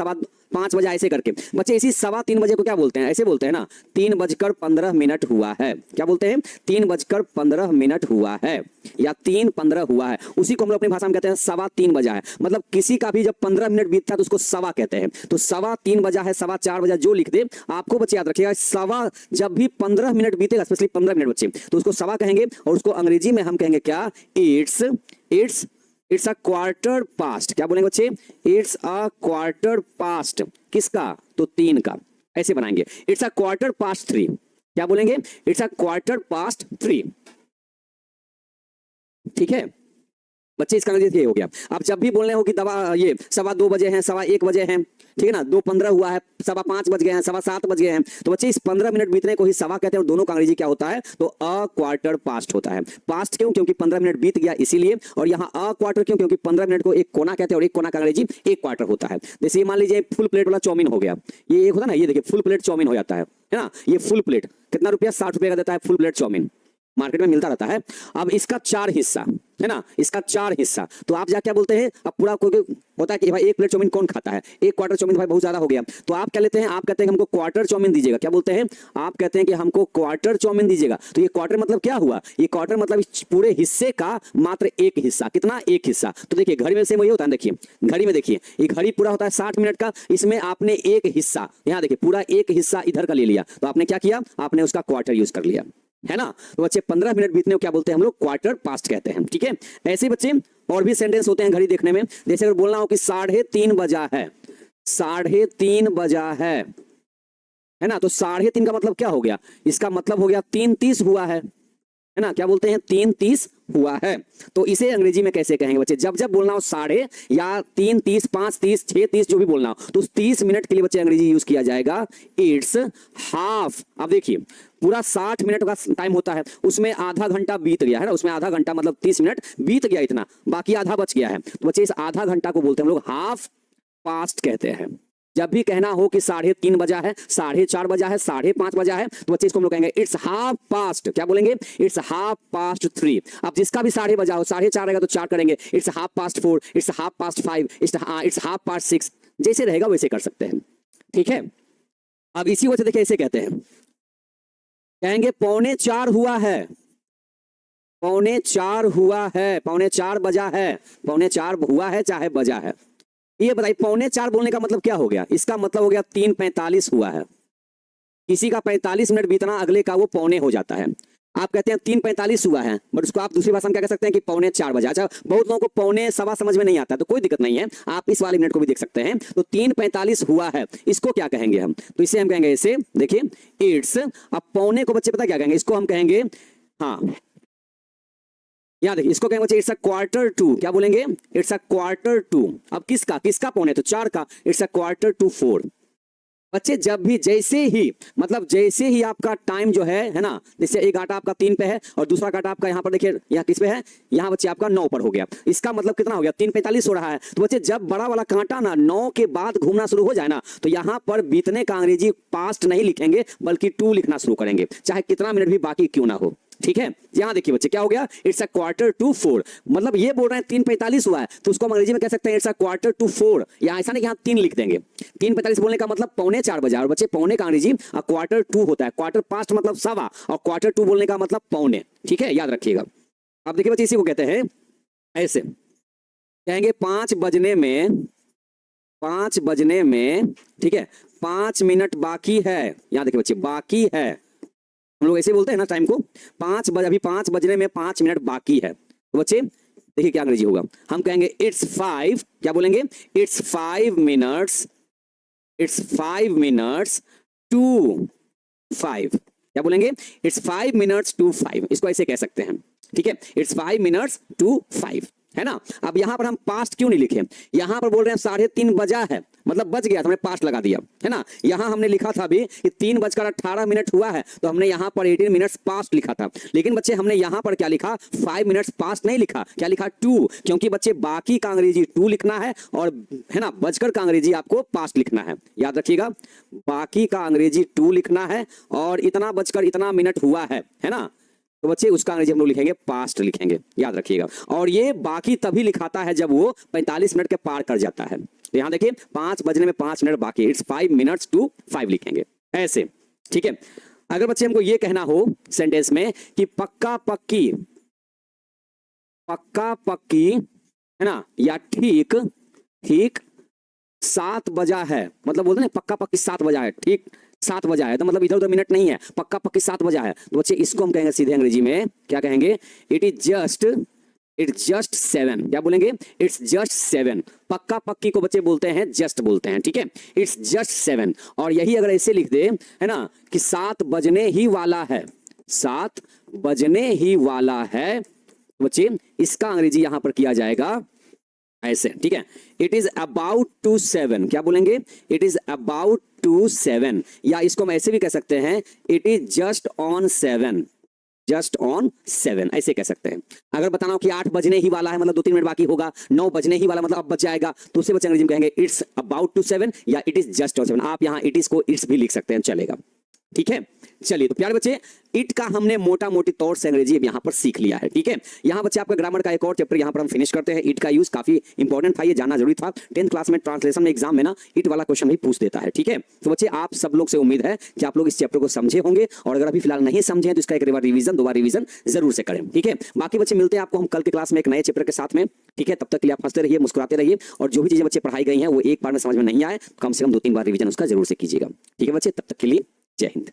S1: 5:15 बजा, ऐसे करके बच्चे इसी 3:15 बजे को क्या बोलते हैं, ऐसे बोलते हैं ना, 3 बजकर 15 मिनट हुआ है, क्या बोलते हैं, 3 बजकर 15 मिनट हुआ है या 3:15 हुआ है, उसी को हम लोग अपनी भाषा में कहते हैं 3:15 बजा है। मतलब किसी का भी जब 15 मिनट बीतता है तो उसको सवा कहते हैं। तो 3:15 बजा है, 4:15 बजा, जो लिख दे, आपको बच्चे याद रखिएगा, सवा जब भी 15 मिनट बीतेगा, स्पेशली 15 मिनट बच्चे, तो उसको सवा कहेंगे और उसको अंग्रेजी में हम कहेंगे क्या, इट्स अ क्वार्टर पास्ट, क्या बोलेंगे बच्चे, इट्स अ क्वार्टर पास्ट, किसका, तो 3 का, ऐसे बनाएंगे, इट्स अ क्वार्टर पास्ट 3, क्या बोलेंगे, इट्स अ क्वार्टर पास्ट 3। ठीक है बच्चे, इसका नतीजा ये हो गया। अब जब भी बोलने हो कि दवा ये 2:15 बजे हैं, 1:15 बजे हैं, ठीक है ना, 2:15 हुआ है, 5:15 बज गए हैं, 7:15 बज गए हैं, तो बच्चे इस 15 मिनट बीतने को ही सवा कहते हैं और दोनों का अंग्रेजी क्या होता है, तो अ क्वार्टर पास्ट होता है। पास्ट क्यों, क्योंकि 15 मिनट बीत गया इसीलिए, और यहाँ अ क्वार्टर क्यों, क्योंकि 15 मिनट को एक कोना कहते हैं और एक कोना का अंग्रेजी एक क्वार्टर होता है। जैसे मान लीजिए फुल प्लेट वाला चाउमीन हो गया, ये एक होता है ना, ये देखिए फुल प्लेट चाउमीन हो जाता है ना, ये फुल प्लेट कितना रुपया, 60 रुपये का देता है फुल प्लेट चाउमीन, मार्केट में मिलता रहता है। अब इसका 4 हिस्सा है ना, इसका 4 हिस्सा, तो आप क्या बोलते हैं, अब पूरा कोई होता है कि भाई 1 प्लेट चाउमीन कौन खाता है, 1 क्वार्टर चाउमीन भाई बहुत ज्यादा हो गया, तो आप क्या लेते हैं, आप कहते हैं हमको क्वार्टर चाउमीन दीजिएगा। क्या बोलते हैं, आप कहते हैं कि हमको क्वार्टर चाउमीन दीजिएगा। तो ये क्वार्टर मतलब क्या हुआ, ये क्वार्टर मतलब इस पूरे हिस्से का मात्र 1 हिस्सा। कितना, 1 हिस्सा। तो देखिए घड़ी में सेम वही होता है, देखिए घड़ी में देखिए ये घड़ी पूरा होता है 60 मिनट का, इसमें आपने 1 हिस्सा, यहाँ देखिए पूरा 1 हिस्सा इधर का ले लिया, तो आपने क्या किया, आपने उसका क्वार्टर यूज कर लिया, है ना। तो बच्चे 15 मिनट बीतने को क्या बोलते हैं हम लोग, क्वार्टर पास्ट कहते हैं। ठीक है, ऐसे बच्चे और भी सेंटेंस होते हैं घड़ी देखने में, जैसे अगर बोलना हो कि 3:30 बजा है, 3:30 बजा है ना, तो 3:30 का मतलब क्या हो गया, इसका मतलब हो गया 3:30 हुआ है ना, क्या बोलते हैं 3:30 हुआ है। तो इसे अंग्रेजी में कैसे कहेंगे बच्चे, जब जब बोलना हो 3:30 या 3:30, 5:30, 6:30 जो भी बोलना हो, तो उस 30 मिनट के लिए बच्चे अंग्रेजी यूज किया जाएगा इट्स हाफ। अब देखिए पूरा 60 मिनट का टाइम होता है, उसमें आधा घंटा बीत गया है ना, उसमें आधा घंटा मतलब 30 मिनट बीत गया इतना, बाकी आधा बच गया है। तो बच्चे इस आधा घंटा को बोलते हैं हम लोग हाफ पास्ट कहते हैं। जब भी कहना हो कि 3:30 बजा है, 4:30 बजा है, 5:30 बजा है, तो बच्चे इसको हम लोग कहेंगे इट्स हाफ पास्ट, क्या बोलेंगे, इट्स हाफ पास्ट 3। अब जिसका भी 3:30 बजा हो, 4:30 रहेगा तो 4 करेंगे, it's half past 4, it's half past 5, it's half past 6, जैसे रहेगा वैसे कर सकते हैं। ठीक है, अब इसी वजह से देखिए ऐसे कहते हैं, कहेंगे 3:45 हुआ है, 3:45 हुआ है, 3:45 बजा है, 3:45 हुआ है चाहे बजा है। ये बताइए 3:45 बोलने का मतलब क्या हो गया, इसका मतलब हो गया 3:45 हुआ है। किसी का 45 मिनट बीतना, अगले का वो 3:45 हो जाता है। आप कहते हैं 3:45 हुआ है, बट उसको आप दूसरी भाषा में क्या कह सकते हैं कि 3:45 बजा। अच्छा, बहुत लोगों को 3:15 समझ में नहीं आता, तो कोई दिक्कत नहीं है, आप इस वाले मिनट को भी देख सकते हैं। तो 3:45 हुआ है, इसको क्या कहेंगे हम, तो इसे हम कहेंगे ऐसे, देखिए इट्स, अब 3:45 को बच्चे पता क्या कहेंगे, इसको हम कहेंगे, हाँ यहाँ देखिए इसको कहेंगे बच्चे इट्स अ क्वार्टर टू, क्या बोलेंगे, इट्स अ क्वार्टर टू। अब किसका 3:45, तो 4 का, इट्स अ क्वार्टर टू 4। बच्चे जब भी जैसे ही आपका टाइम जो है ना, जैसे एक कांटा आपका 3 पे है और दूसरा कांटा आपका यहाँ पर देखिए यहाँ किस पे है, यहाँ बच्चे आपका 9 पर हो गया, इसका मतलब कितना हो गया 3:45 हो रहा है। तो बच्चे जब बड़ा वाला कांटा ना 9 के बाद घूमना शुरू हो जाए ना, तो यहाँ पर बीतने का अंग्रेजी पास्ट नहीं लिखेंगे बल्कि टू लिखना शुरू करेंगे, चाहे कितना मिनट भी बाकी क्यों ना हो। ठीक है, यहां देखिए बच्चे क्या हो गया, इट्स अ क्वार्टर टू 4, मतलब ये बोल रहे हैं 3:45 हुआ है, तो उसको हम अंग्रेजी में कह सकते हैं इट्स अ क्वार्टर टू 4, या ऐसा नहीं कि यहाँ 3 लिख देंगे। 3:45 बोलने का मतलब 3:45 बजा, और बच्चे पौने का अंग्रेजी क्वार्टर टू होता है, क्वार्टर पास्ट मतलब सवा, और क्वार्टर टू बोलने का मतलब पौने। ठीक है, याद रखिएगा। अब देखिए बच्चे इसी को कहते हैं ऐसे, कहेंगे 5 बजने में, ठीक है 5 मिनट बाकी है, यहाँ देखिए बच्चे बाकी है, हम लोग ऐसे बोलते हैं ना टाइम को, अभी 5 बजने में 5 मिनट बाकी है। तो बच्चे देखिए क्या अंग्रेजी होगा, हम कहेंगे इट्स 5, क्या बोलेंगे, इट्स 5 मिनट्स टू 5, क्या बोलेंगे, इट्स 5 मिनट्स टू 5, इसको ऐसे कह सकते हैं। ठीक है, इट्स 5 मिनट्स टू 5, है ना। अब यहां पर हम पास्ट क्यों नहीं लिखे, यहां पर बोल रहे हैं 3:30 बजा है, मतलब बज गया, तो हमने पास्ट लगा दिया, है ना। यहां हमने लिखा था अभी कि 3:18 हुआ है, तो हमने यहां पर 18 मिनट्स पास्ट लिखा था। लेकिन बच्चे हमने यहां पर क्या लिखा, 5 मिनट्स पास्ट नहीं लिखा, क्या लिखा 2, क्योंकि बच्चे बाकी का अंग्रेजी 2 लिखना है, और है ना बजकर का अंग्रेजी आपको पास्ट लिखना है, याद रखिएगा। बाकी का अंग्रेजी 2 लिखना है, और इतना बजकर इतना मिनट हुआ है ना, तो बच्चे उसका अंग्रेजी हम लोग लिखेंगे पास्ट लिखेंगे, याद रखिएगा। और ये बाकी तभी लिखाता है जब वो 45 मिनट के पार कर जाता है। तो यहां देखिए 5 बजने में 5 मिनट बाकी, इट्स 5 मिनट्स टू 5 लिखेंगे ऐसे। ठीक है, अगर बच्चे हमको ये कहना हो सेंटेंस में कि पक्का पक्की है ना, या ठीक 7 बजा है, मतलब बोलते हैं पक्का पक्की 7 बजा है, ठीक 7 बजा है, तो मतलब इधर उधर मिनट नहीं है, पक्का पक्की 7 बजा है। तो बच्चे इसको हम कहेंगे सीधे अंग्रेजी में, क्या कहेंगे, इट्स जस्ट 7, क्या बोलेंगे, इट्स जस्ट 7। पक्का पक्की को बच्चे बोलते हैं जस्ट बोलते हैं, ठीक है, इट्स जस्ट 7। और यही अगर ऐसे लिख दे, है ना, कि 7 बजने ही वाला है, 7 बजने ही वाला है, बच्चे इसका अंग्रेजी यहां पर किया जाएगा ऐसे। ठीक है, इट इज अबाउट टू 7, क्या बोलेंगे, इट इज अबाउट टू 7, या इसको हम ऐसे भी कह सकते हैं, इट इज जस्ट ऑन 7, ऐसे कह सकते हैं। अगर बताना हो कि 8 बजने ही वाला है, मतलब 2-3 मिनट बाकी होगा, 9 बजने ही वाला मतलब अब बच जाएगा, तो उसे बच्चे अंग्रेजी में कहेंगे इट्स अबाउट टू 7 या इट इज जस्ट ऑन 7। आप यहाँ इट इज को इट्स भी लिख सकते हैं, चलेगा। ठीक है, चलिए तो प्यारे बच्चे इट का हमने मोटा मोटी तौर से अंग्रेजी यहाँ पर सीख लिया है। ठीक है, यहाँ बच्चे आपका ग्रामर का एक और चैप्टर यहाँ पर हम फिनिश करते हैं। इट का यूज काफी इंपॉर्टेंट था, ये जानना जरूरी था। 10th क्लास में ट्रांसलेशन में एग्जाम में ना इट वाला क्वेश्चन भी पूछ देता है। ठीक है, तो बच्चे आप सब लोग से उम्मीद है कि आप लोग इस चैप्टर को समझे होंगे, और अगर अभी फिलहाल नहीं समझे तो इसका एक बार रिवीजन, 2 बार रिवीजन जरूर से करें। ठीक है, बाकी बच्चे मिलते हैं आपको हम कल के क्लास में एक नए चैप्टर के साथ में। ठीक है, तब तक के लिए आप हंसते रहिए, मुस्कुराते रहिए, और जो भी चीजें बच्चे पढ़ाई गई हैं वो एक बार में समझ में नहीं आए कम से कम 2-3 बार रिवीजन उसका जरूर से कीजिएगा। ठीक है बच्चे, तब तक के लिए जय हिंद।